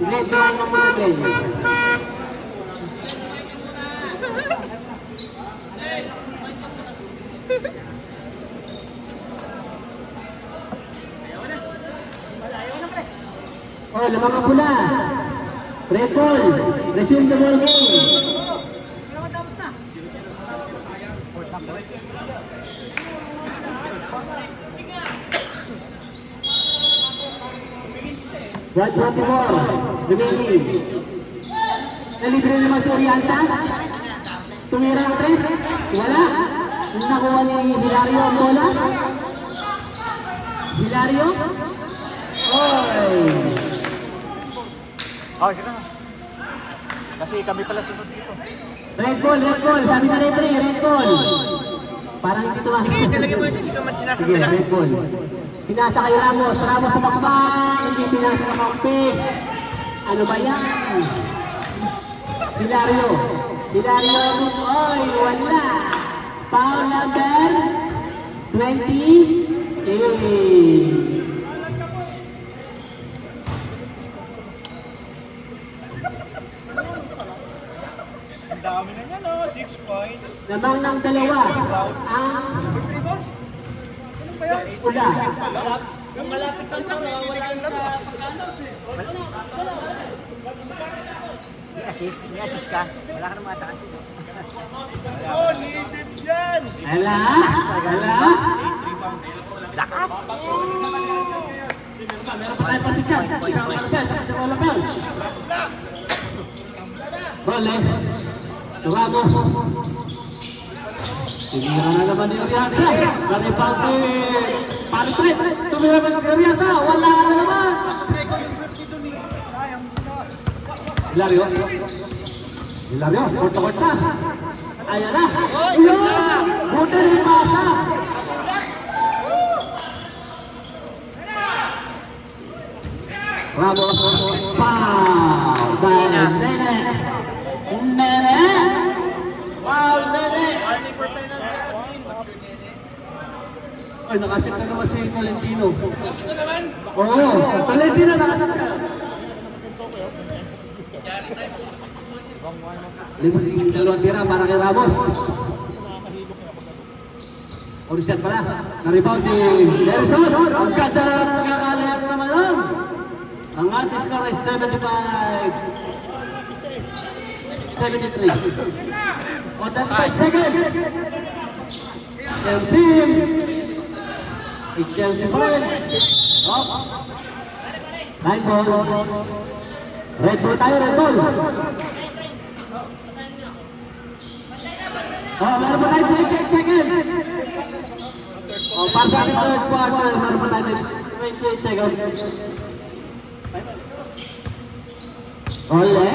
Red ball ng mga Ben. Oh, lamang ang pula. Red ball. Resume the ball game. Tapos na. 124 remaining. Nalibre naman si Orianza. Tumira ang 3. Wala. Nakuha ni Hilario ang bola. Hilario. Oy. Oh, sige na. Kasi kami pala sunod dito. Red ball. Sabi na referee, red ball. Parang hindi tumakas. Sige, talagyan mo ito. Hindi ka man Sige, sinasabi lang. red ball. Pinasa kay Ramos. Ramos sa baksak. Hindi pinasa sa kampi. Ano ba yan? Hilario. Oy, wala. Foul number 28. Ang dami na yan, no? 6 points. Lamang ng dalawa. Ang 3 balls? pula. Malapit lang ito. Wala na May assist ka. Wala ka na mataas. Oh, needed yan! Ala. Lakas! Meron pa sikat. Bole. Ramos. Tumira na naman ni Orianza. Naripound ni Patrick. Tumira na naman ni Orianza. Wala na naman. Hilario. Korta. Ayan na. Yun. Buti rin pasa. Ramos. Foul. Dahil Nene. Foul, Nene. Ay, nakasip na naman si Tolentino. Oo, Tolentino nakasip na. Limutin dalawang tira para kay Ramos. Orisan pala. Na-rebound ni Nelson. Ang ganda na pagkakalayat naman nun. Ang ating score ay 73. O 35 seconds. Chelsea. Chelsea ball. Up. 9 ball. Red ball tayo, red ball. Oh, meron pa tayo 28 seconds. Oh, para sa ating third quarter, meron pa tayo 28 seconds. Ole.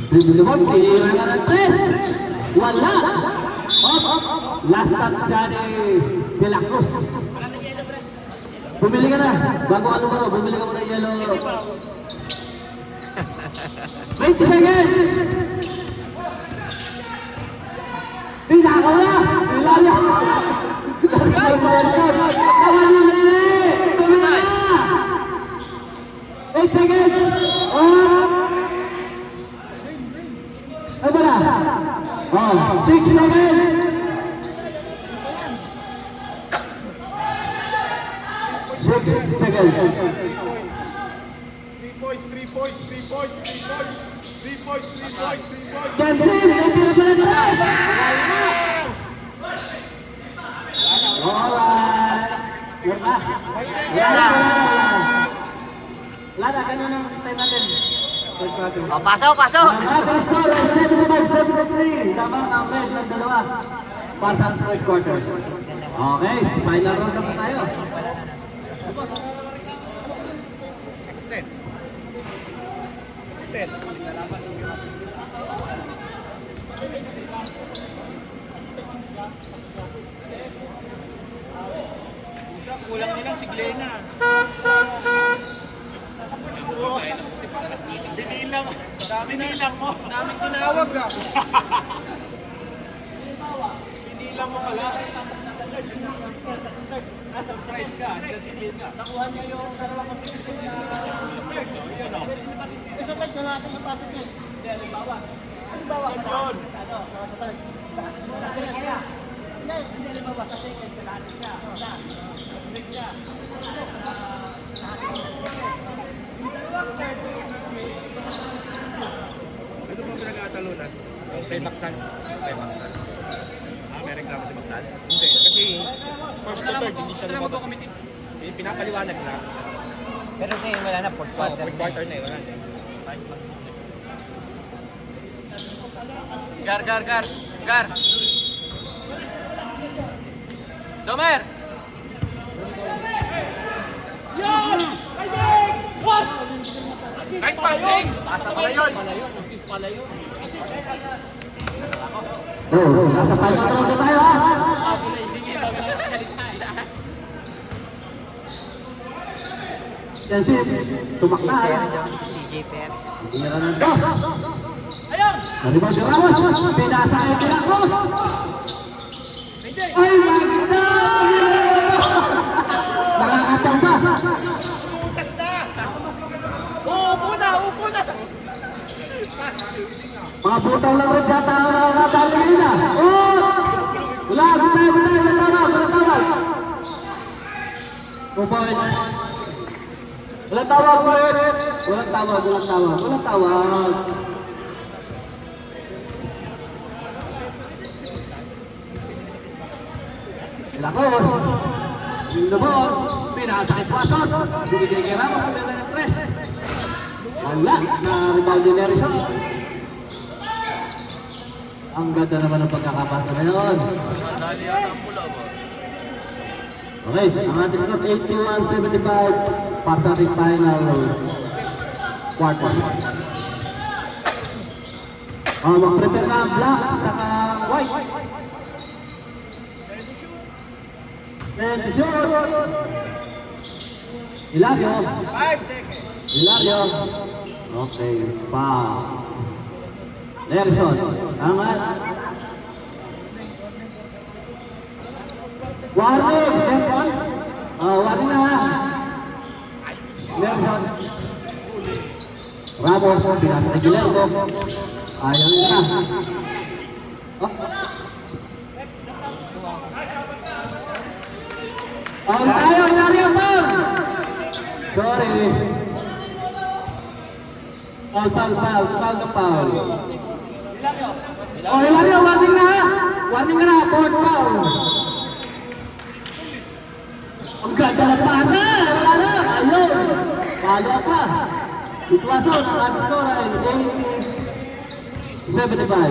Bumulubog, tinira na ng 3. Wala. Last touch siya ni De La Cruz. Bumili ka na. Bago ano mo, bumili ka mo ng yellow. 20 seconds. Pinakaw na. Ilalia. Kawan mo, Nene. Tumira. 8 seconds. Ay ba na? 6 seconds. 6 seconds. 3 points. Jansin, hindi na pala alright. Sure ba? Wala na, ganun ang time natin. O, pasok, pasok! Ang ating score ay 75-73. Tama ang red ng dalawa. Para sa third quarter. Okay, final round na po tayo. Kulang nilang si Glenna. Sinilang mo. Daming tinawag ah. Sinilang mo pala. Surprise ka, andyan si Lina. Nakuha niya yung dalawang pagkikilos na third. Yun o. Sa tag na natin napasok niya. Hindi, halimbawa. Yan yun. Sa tag. Hindi. Hindi, halimbawa, sa second, kalahati siya. Isa. Break siya. Ano ba pinag-aatalunan? Kay Mactan. May reklamo si Mactan? Hindi, kasi first to third, hindi siya lumabas. Pinapaliwanag lang. Pero ngayon wala na, fourth quarter. Fourth quarter na eh, wala na. Gar. Domer! Nice passing! Asa pala yun! Assist pala yun. Nasa final round na tayo ha. Ako na hindi niya magsalita. Jansin, tumakta. CJ Perez. Hindi na ng dos. Ayun! Naribaw si Ramos. Pinasa kay Pinakos. Ay, maganda! Nakakataw ba? Upo na! Mga butaw lang rin yata ang nakakatali ngayon na. Wala tawag. 2 points. Walang tawag ulit. Walang tawag. Lakos. Yung lubos. Pinasakit Watson. Binigay kay Ramos. Pagdala ng press. Wala. Na-rebound ni Nerison. Ang ganda naman ng pagkakapasa ngayon. Okay, ang ating score 81-75 para sa ating final quarter. Mag-prepare na ang black saka white. And shoot! Hilario. 5 seconds. Hilario. Okay, foul. Nerson, angat. Warning, Nerson. Warning na. Nerson. Ramos, pinasa kay Guillermo. Ayaw na. Foul tayo, Hilario, foul. Sorry. Foul. Oh, Hilario, warning na! Warning ka na, fourth foul! Ang ganda ng pata! Wala na! Ayun! Palo pa! Itwason, ang ating score ay 75.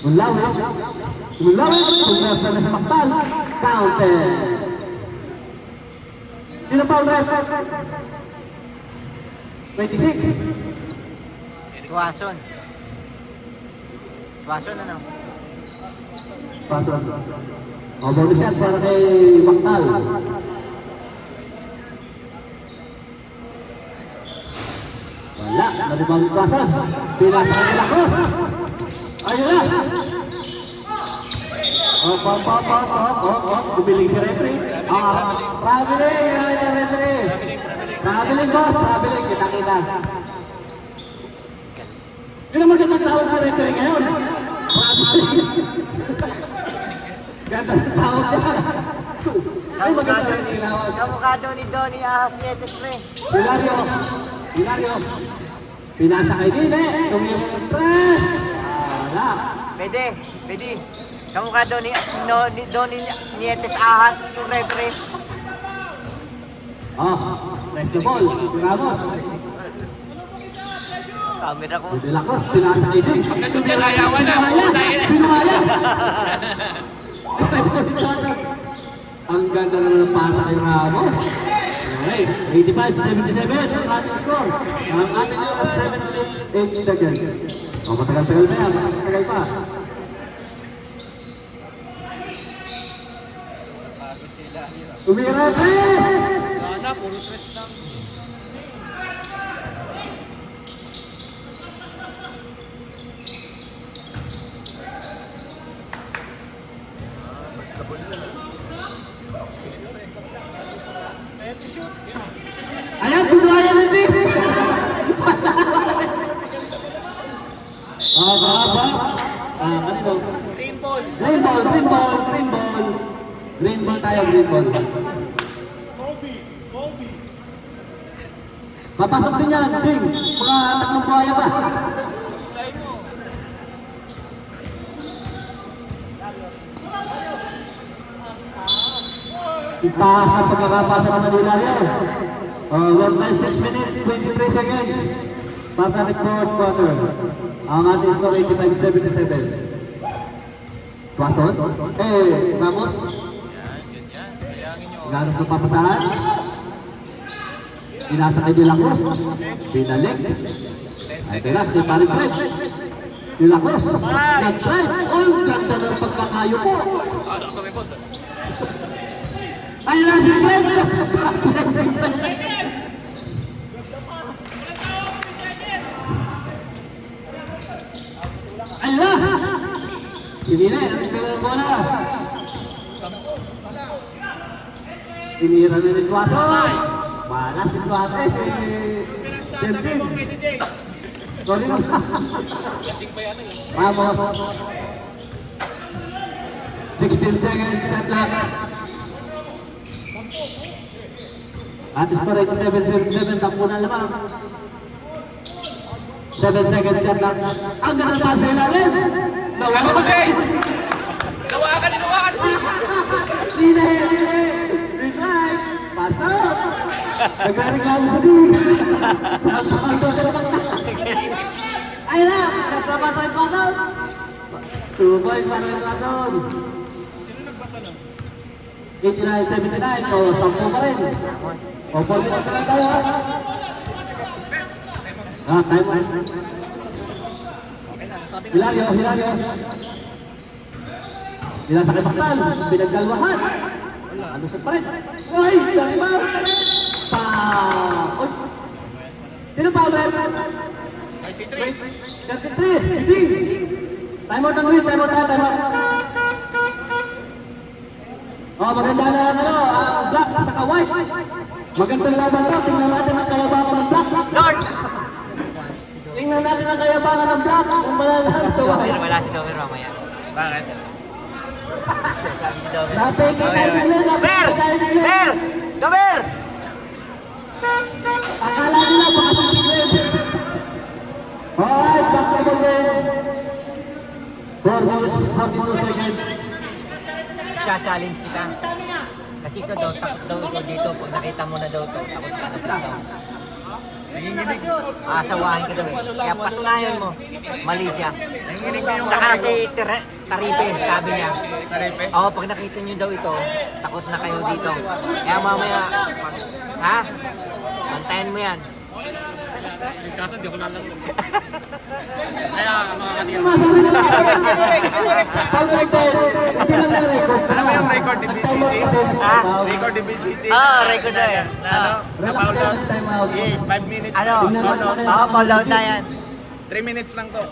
Mulawit! Pumersa na sa Mactan! Counted! Sino foul, ref? 26. Tuwason ano? Pason. Bonus yan para kay Mactal. Wala, nalibang Pason. Pinasa kay Lakos. Ayun na. Bumiling si referee. Traveling, referee. Traveling, boss. Traveling, kita-kita. Sino magandang tawag na referee ngayon? Traveling. Gandang tawag niya. Ay, magandang tinawag. Kamukha daw ni Donnie Ahas Nietes, pre. Hilario. Hilario. Pinasa kay Dine. Tumira ng press. Wala. Pwede. Kamukha daw ni Donnie Nietes Ahas, yung referee. Rest the ball. Ramos. Camera ko. De La Cruz. Pinasa kay Dine. Nasundan, ayawan na. Sinumaya. Ang ganda naman ng pasa kay Ramos. Okay, 85-77 ang ating score. Ang ating score 7-8 seconds. Matagal-tagal pa yan, matagal pa. Tumira, Chris! Sana, puro stress lang. Ayan, tunuayan natin! Baba. Kanino? Green ball tayo, green ball. Papasok din yan, Ding. Mga tatlong buhaya ba? Itaas ang pagkakapasa ng Manila yan. 1 minutes, 23 seconds. Pasa ni fourth quarter. Ang ating score 85-77. Tuason? Ramos? Ganos na papasahan? Pinasa kay De La Cruz. Binalik. Ay, tira, si Paring Fred. De La Cruz. Nag-try. Ang ganda ng pagkakayo po. Sa may ball. Ay, lang si Fred. Ay, lang. Sinira, ang kailangan bola. Sinira na ni Tuason. Mana si Tuason. Sorry mo. Lasing pa yan. Vamos. 16 seconds, set clock. At score 87-77, takbo na lamang. 7 seconds, set clock. Ang ganda pa sa ilalim. Ano ba, Day? Nawakan. Dine. Retry. Pasok. Nagre-regalo sa di. Ay na. Nagpapasok yung pasok. 2 points para yung pasok. 89-79, o 10 pa rin. O 4 minutes na lang tayo. Time on. Hilario. Nilasa kay Baktan, pinagdalwahan. Ano sa pares? Uy, sorry ba? Uy. Sino pa ulit? 33, Ding. Time out ang ulit, time out. Maganda na ang black saka white. Magandang laban to. Tingnan natin ang kayabangan ng black. Lord! Tingnan natin ang kayabangan ng black. Kung malalaman sa white. Wala si Dover mamaya. Bakit? Si Dover. Napeke tayo bigla. Ber! Dover! Akala nila baka si Tigres. Alright, back to the game. 4 minutes, 42 seconds. Challenge kita. Kasi ito daw, takot daw ito dito. Pag nakita mo na daw ito, takot ka na daw. Asawahin ka daw eh. Kaya patunayan mo, mali siya. Saka si Taripe, sabi niya. Oo, pag nakita niyo daw ito, takot na kayo dito. Kaya mamaya, ha? Antayin mo yan. Kaso di ako lalaro. Kaya mga kanina. Masabi na pag-record. Hindi lang na record. Ano ba yung record ni BCT? Ha? Record ni BCT? Record na yan. Na ano? Na foul out? Time out. Yes. 5 minutes. Ano? Tingnan natin Oo, foul out na yan. 3 minutes lang to.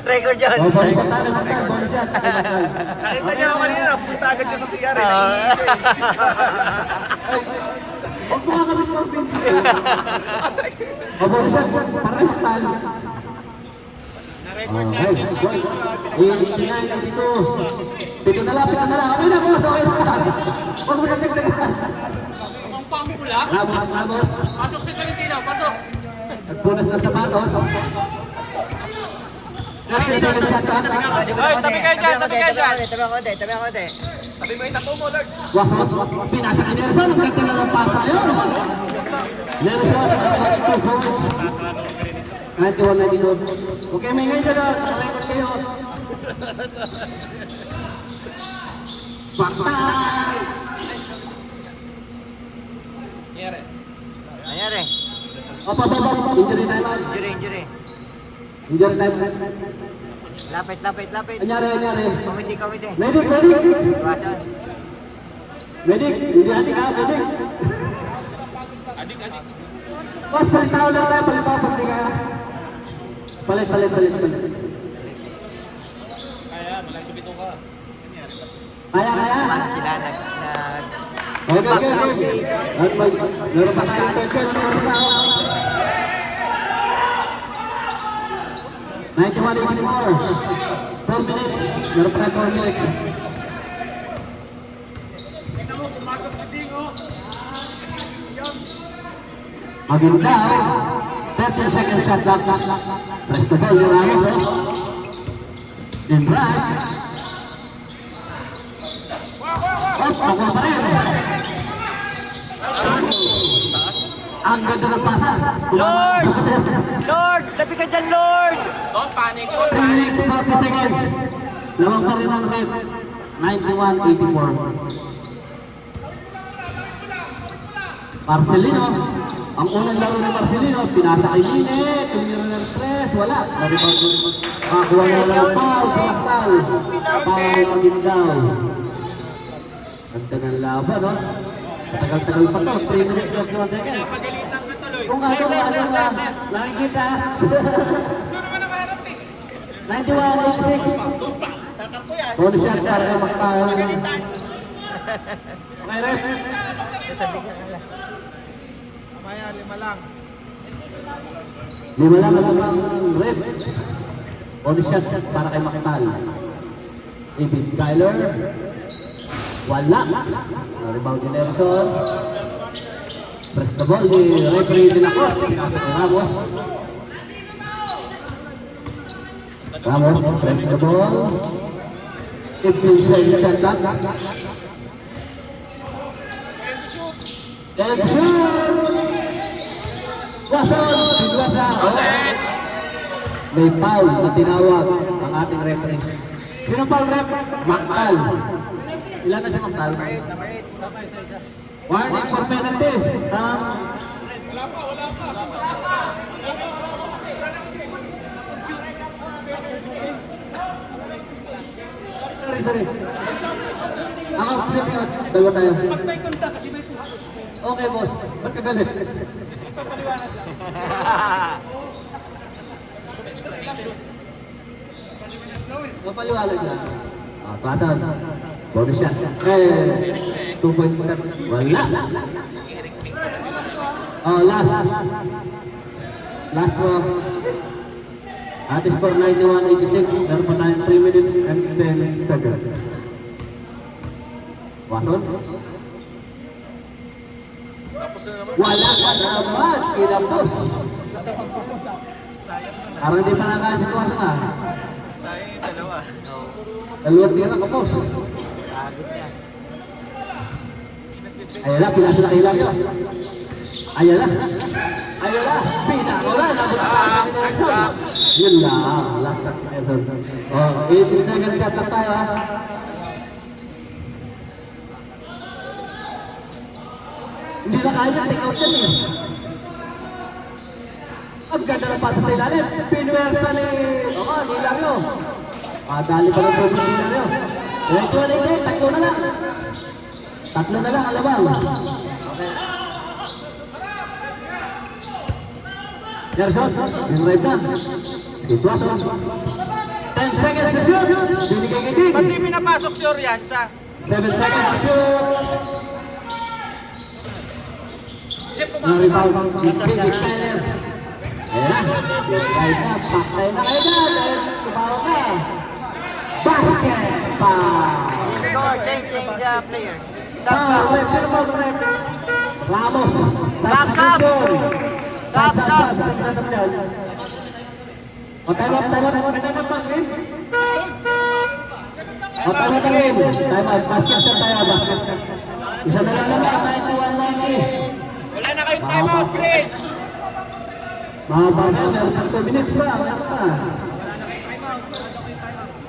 Record yun. O, bonus shot tayo, magkal, bonus shot. Nakita niyo ako kanina, punta agad siya sa CR. Huwag mo kakabit mo ang pinto. O, bonus shot, para kayo magtalo. Na-record natin sa video. Tingnan na dito. Dito na lang, dito na lang. Okay na, boss, okay na. Huwag mo na nagdagan. Ang pangpula. Ramos. Pasok si Tolentino, pasok. Nagpunas ng sapatos. Nakita ng shot, ha? Tabi kayo dyan, tabi kayo dyan. Tabi ako konti, tabi ako konti. Sabi mo yung tattoo mo, Lord. Wasot. Pinasa ni Nelson. Ang ganda na ng pasa yun. Nelson, 2 points. 91-92. Okay, may ngayon dyan. Record kayo. Patay! Nangyari. Nangyari. Opa. Injury time. Injury. Injury time. Lapit. Anyari. Komite. Medic. Iwasan. Medic. Hindi hati ka, medic. Adik. Boss, palit tao lang tayo. Palit ka. Palit. Kaya, malang subito ka. Kaya. Paano sila nag... Okay. Meron pa tayo. Meron pa tayo. 91-84. 4 minutes. Meron pa tayo 4 minutes. Tingnan mo, pumasok si Dingo. Maganda, 13 second shot clock. Press the ball, yung Ramos. In right. Nakuha pa rin. Ang ganda ng pasa. Lord! Tabi ka dyan, Lord! Don't panic. 3 minutes, 40 seconds. Lamang pa rin ang red. 91-84. Marcelino. Ang unang laro ni Marcelino, pinasa kay Line, tumira ng stress, wala. Makakuha na lang ang foul, sumaktal. Foul Maguindanao. Ganda ng laban, no? Matagal-tagal pa to, 3 minutes left na second. Pagalitan ka tuloy. Kung ano, nakikita. Doon naman nakaharap eh. 91-86. Tatampo yan. Bonus shot para kay Macpao. Pagalitan. Okay, ref. Sasabi ka lang. Mamaya, 5 lang. Lima lang ang ref. Bonus shot para kay Macpao. David Kyler. Wala. Rebound ni Nelson. Press the ball ni referee din ako. Ramos. Press the ball. 15 seconds shot clock. And shoot! Wason! Bigwasa! May foul na tinawag ang ating referee. Sino foul ref? Maktal. Ilan na siya Maktal? Warning for penalty. Sorry. Ako, sige, dalawa tayo. Pag may konta kasi may puso. Okay, boss. Ba't ka galit? Mapaliwalag lang. Patan. Bonus shot. 2 point po. Wala. Last. Last po. Ating score 91-86. Meron pa tayong 3 minutes and 10 seconds. Wason? Wala ka naman. Kinapos. Parang hindi pa nakakaya si Wason ah. Sayang yung dalawa. Dalawang tira kapos. Pagod niya. Ayan na, pinasa na kailang yun. Ayan na. Pinakula. Nabot pa ni Nelson. Yun lang. Last shot ni Nelson. 18 seconds shot lang tayo ha. Hindi na kaya, take out yan eh. Ang ganda ng pata sa ilalim. Pinwersa ni Hilario. Dali pa ng problem ni Hilario. 21-8, tatlo na lang, alabaw. Gerson, yung right na. Situaso. 10 seconds to shoot. Binigay kay King. Ba't di pinapasok si Oriansa? 7 seconds to shoot. Na-rebound. Big Tyler. Ayan na. Right na. Paktay na kayo na. Tumawa ka. Basket. Score, change player. Sino ba ito? Ramos. Sab. O, time out. Time out. Basket shot tayo. Basket. Isa na lang naman. 91-90. Wala na kayong timeout, Greg! Mahaba na yun. Meron 2 minutes ba? Meron pa.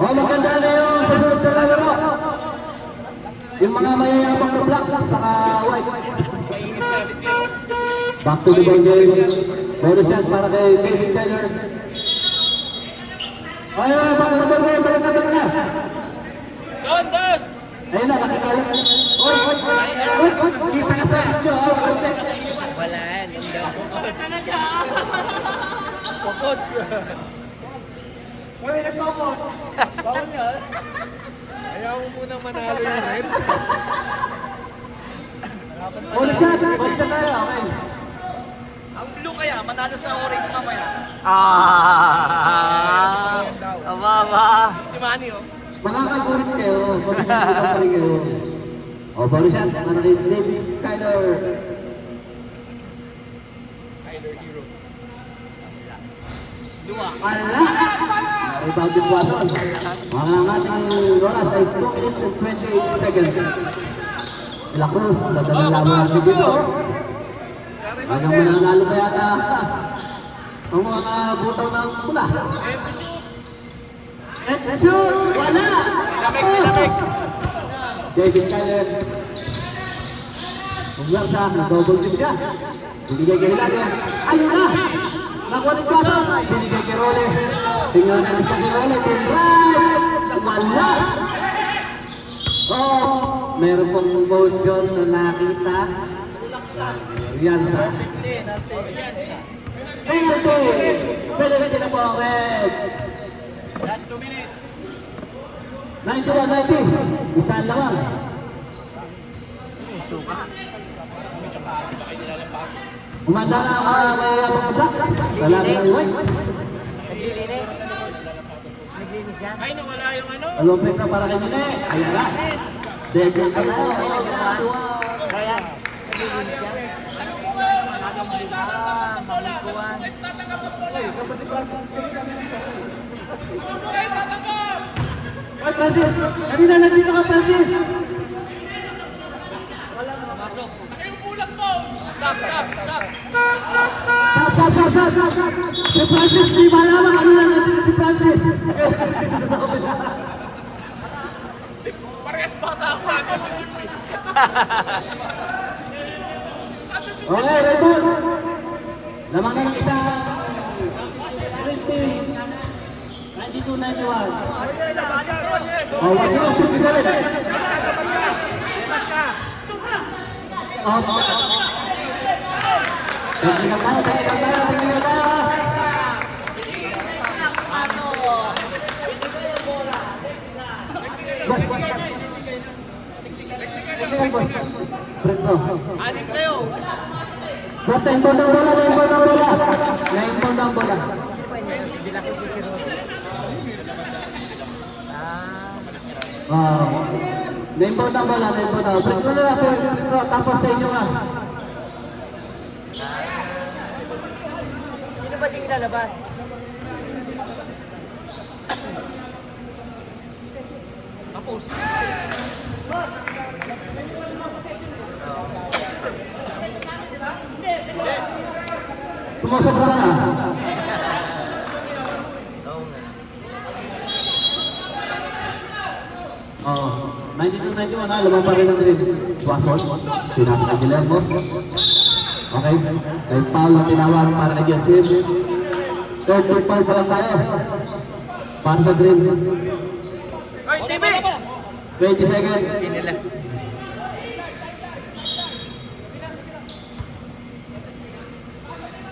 O, maganda na yung susunod na lalaro. Yung mga mayayabang na black saka white. Back to the ball game. Bonus shot para kay David Tyler. Ay, back to the ball game. Balik na. Doon! Ayun na, nakikala. Oy! Kita na sa video. Wala, nandun. Coach. Ayaw mo munang manalo yung red. Bonus shot tayo. Okay. Ang blue kaya, manalo sa orange mamaya. Ababa. Si Manny, oh. Makakagulit kayo. Makakagulit kayo. O, bonus shot. Para kay David Tyler. Wala! Rebound din po ato. Mga ating oras ay 2 minutes and 28 seconds. La Cruz, dadalang lamang natin dito. Hanggang mananalo pa yata ang mga butaw ng pula. And shoot! Wala! Lamig. David Tyler. Umlar siya, nag-double team siya. Binigay kay Hilario. Ayun na! Nakuha ni Plato. Binigay kay Role. Tingnan natin sa kay Role. Team right! Wala! Oh, meron pong motion na nakita. Rianza. Penalty! Penalty na po ang red. Last 2 minutes. 91-90. Isang lamang. Umanda na ang mga mayayabang na black. Wala na yung white. Naglinis yan. Ay, nawala yung ano. Alumpik na para kay Nene. Ayan na. Debut ka na. Ryan, naglinis yan. Mamikuan. Oy, Francis! Kanina nandito ka, Francis! Sap. Sap! Si Francis, di malaman ano na nandito si Francis. Parehas bata ako ako si Jimmy. Okay, red ball. Lamang na ng isa. 92-91. Oh, 1-2-57. Technical tayo. Anim kayo. Basta inbound ang bola. Na-inbound ang bola. Si Dila ko si Rodi. Na-inbound ang bola. Break mo na lang. Tapos sa inyo nga. Sino ba din lalabas? Tapos. Sumasobra na. Oo nga. Oh, 92-91 na. Lamang pa rin ang rin. Swasol. Pinasa Guillermo. Okay. May foul na tinawag para kay Jensen. Third foul pa lang tayo. Para sa green. Ay, TV! 20 seconds. Hindi nila.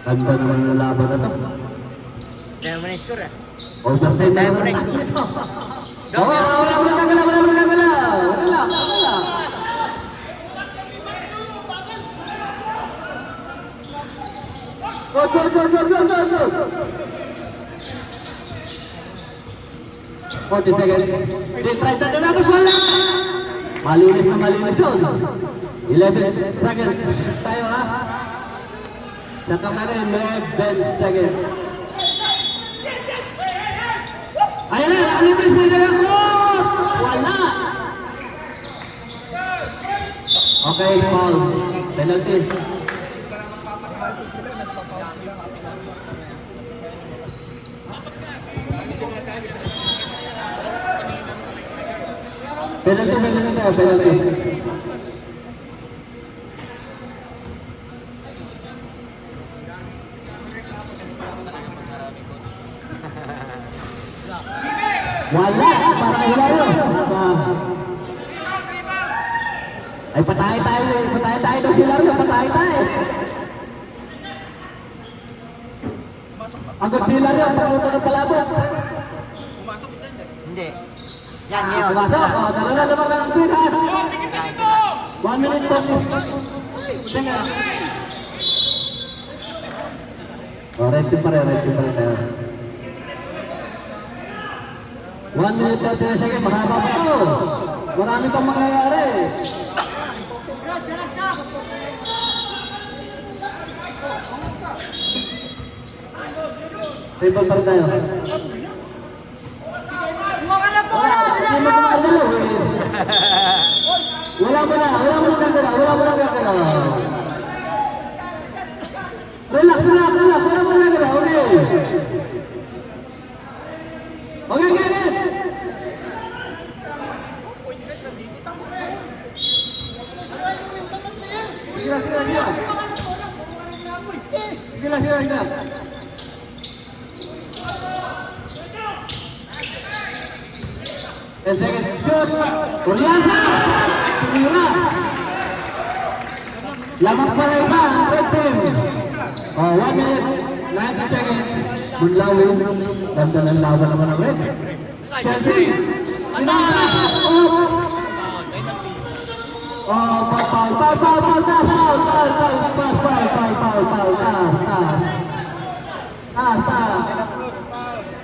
Ganda naman yung laban na to. Dahil mo na yung score ah. Overtime na Dahil mo naman. na yung score. Oo, wala mo nagala, wala mo nagala. Wala. Go. 40 seconds. Try na naman, wala. Malinis yun. 11 seconds. Tayo ha. Saka na rin, 11 seconds. Ayan na, 11 seconds. Wala. Okay, foul. Penalty. Penalty. Wala, para wala yun. Ay, patay tayo daw sila rin, patay tayo. Agad sila rin, pakuha ng palabot. Hindi. Yan, ngayon. Pumasok, dalawa naman ang pina. Sige, sige. 1 minute po. Sige. Ready pa rin tayo. 1 minute po, 3 seconds, mahaba pa to. Marami pang mangyayari. Table pa rin tayo. Wala mo na gagala. Relax, wala mo na gagala, okay. Okay. Sila. El second shoot. Uriansa. Sumira. Lamang pa rin ba ang red team? 1 minute, 90 seconds. Bunlawin. Ganda ng laban naman ang red. Chelsea.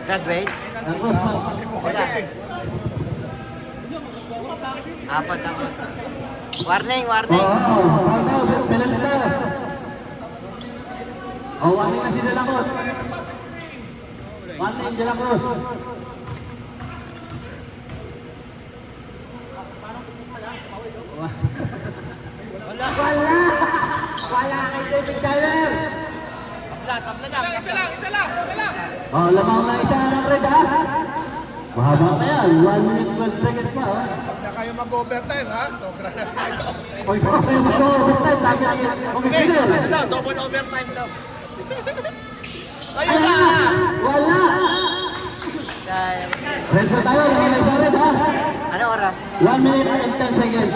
Graduate? Wala. Apat. Warning. Penalty tayo. Warning na si De La Cruz. Warning De La Cruz. Wala kay David Tyler. Tabla lang. Isa lang. Lamang na isa ng red ha. Mahaba pa yan. 1 minute 12 seconds pa ha. Na kayo mag-overtime ha? Sobra na ito. Oy, kayo mag-overtime. Sabi na yun. Commissioner. Double overtime daw. Ayun na. Wala. Red po tayo. Lamang na isa red ha. Ano oras? 1 minute and 10 seconds.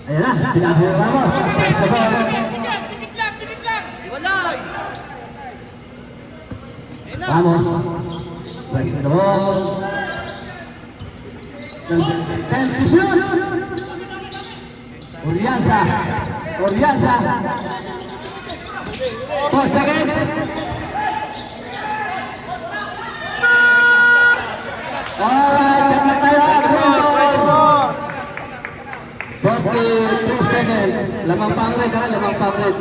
Ayan na, pinasira Ramos. Dikit lang. Iwalay. Ramos. Break the ball. And shoot! Uriansa. 4 seconds. Alright, check na tayo. 43 seconds. Lamang pang red ha, lamang pang red.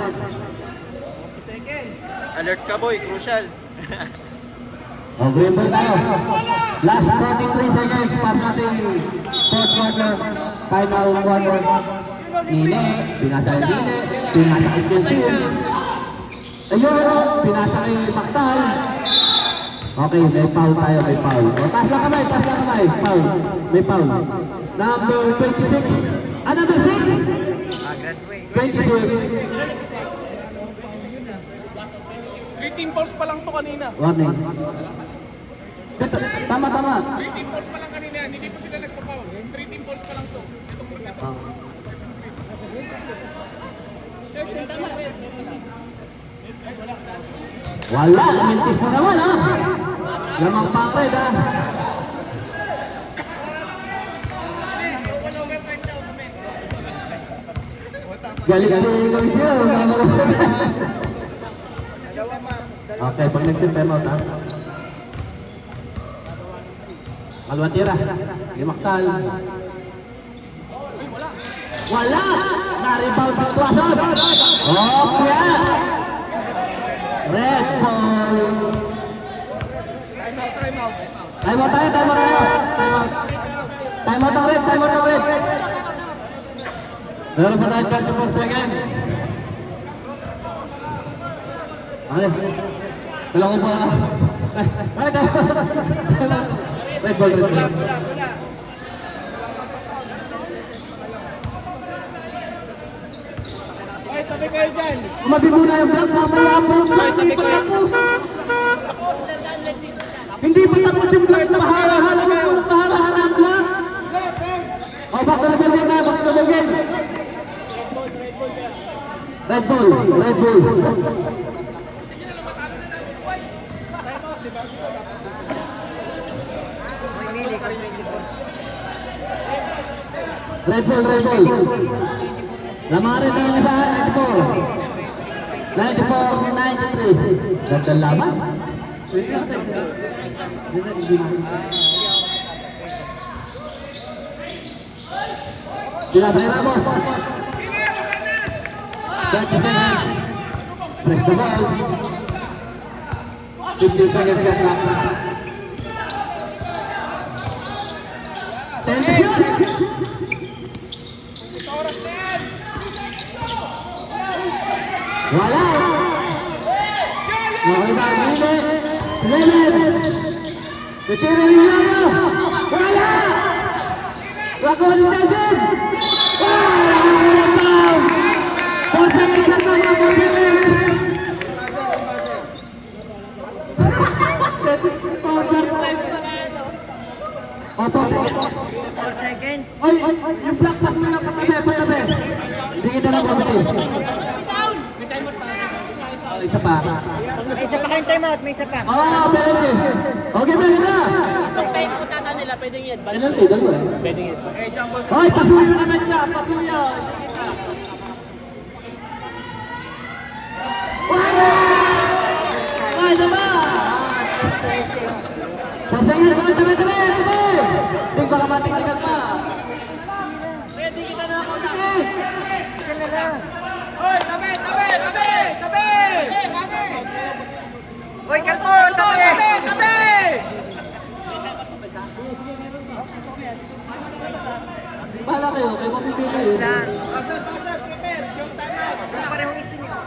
Alert ka boy, crucial. Green ball tayo. Last 43 seconds para sa ating fourth quarter. Time out quarter. Nine, pinasa kay Quintin. Ayun, pinasa kay Mactal. Okay, may foul tayo, may foul. Taas lang kamay, foul. May foul. Number 26. Number 6. Graduate. 26. 3 team fouls pa lang to kanina. Warning. Tama, tama. 3 team balls pa lang kanina yan, hindi pa sila nagpa-foul. 3 team balls pa lang to. Itong muna to. Wala, mintis na naman ha. Lamang pangred ha. Galing si Komisyon. Okay, pag nag-time out ha. Kalwatira, limaktal. Wala! Na-rebound ang Tuason. Okay! Red ball. Time out tayo, time out tayo. Time out ang red, time out ang red. Meron pa tayo 24 seconds. Ano? Kailangan ko pa. Ay, time out. Red ball, red ball. Umabi muna yung block, mamaya po. Hindi pa tapos. Hindi pa tapos yung block na mahara-hara. Huwag po mahara-hara ang block. O, back to the ball game na, back to the ball game. Red ball, red ball. Red ball, red ball. Lamarin na yung isa, 94, 93. Gandang laban. Sila Bray Ramos. 30 seconds. Press the ball. 15 seconds shot clock. 10 seconds. Wala! Nakita ang hili! Leonard! Retiro yung laro! Wala! Wakon Dazin! Wala! Portengin sa tama! Portengin! O, Portengin! 4 seconds. Oy! Yung black pass mo lang patabi! Hindi kita na committee. Isa pa. May isa pa kayong timeout, may isa pa. Penalty. Okay, penalty na. Sa time ko tata nila, pwedeng yan. Penalty, dalawa. Pwedeng yan. Hoy, pasuyo naman siya. Pasuyo. Wala! Ay, diba? Pagdangin ko, tabi. Hindi baka matiktikan pa. Pwede kita na ako na. Isa na lang. Tabi! Hoy, kalpo, tabi! Bahala kayo, kayo mapipili. Lang. Parehong isin niyo.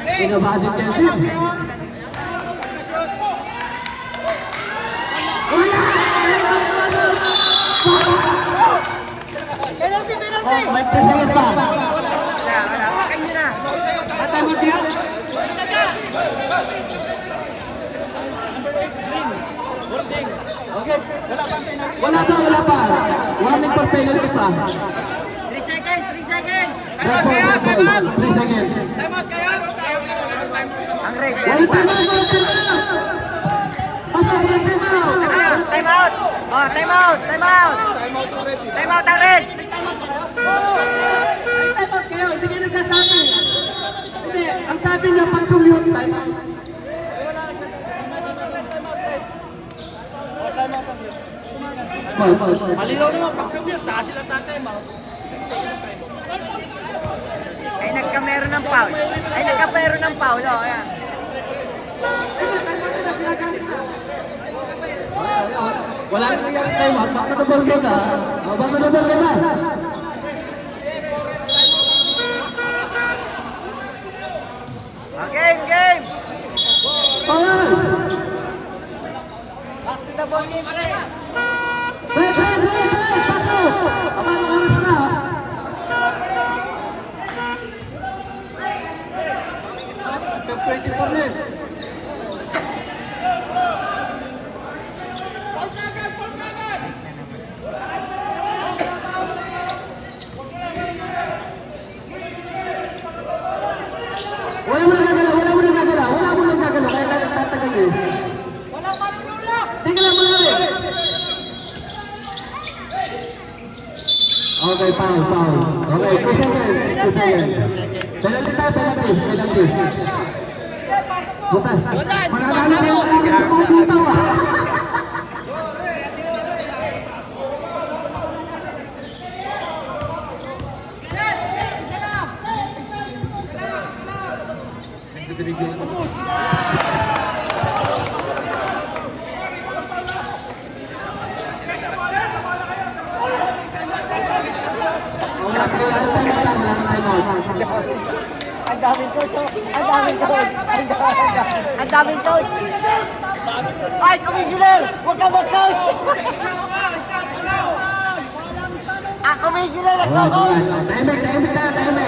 Binabudget Kelvin. Wala! Penalty! Oh, may present pa. Wala. Pakain niyo na. Patay mo din. Okay. Wala pa. 1 minute for penalty pa. 3 seconds. Red ball. 3 seconds. Ang red. Wala sa mga Pasok ng timeout. Timeout. Oh, timeout ang red. Timeout kayo, hindi kayo nagkasabi. Hindi, ang sabi niya pang-commute timeout. Malinaw naman, pag-commute, dahil sila tatay mo. Ay, nagkamero ng foul. Oh, ayan. Wala nang nangyari timeout, back to the ball game na. Back to the ball game na. Game. Pawal! Back to the ball game. Wait! Pato! Abang oras na. Wala mo nagagalaw, kaya nagtatagal eh. Wala pa nulula! Tingnan lang mga rin. Okay, foul. Okay, 2 seconds. Penalty tayo, penalty. Butas. Mananalo kayo lang ng mga bitaw ah. Ang daming coach, oh. Ang daming coach. Ay, commissioner! Huwag ka mag-coach! Commissioner, nag-coach! Tahimik.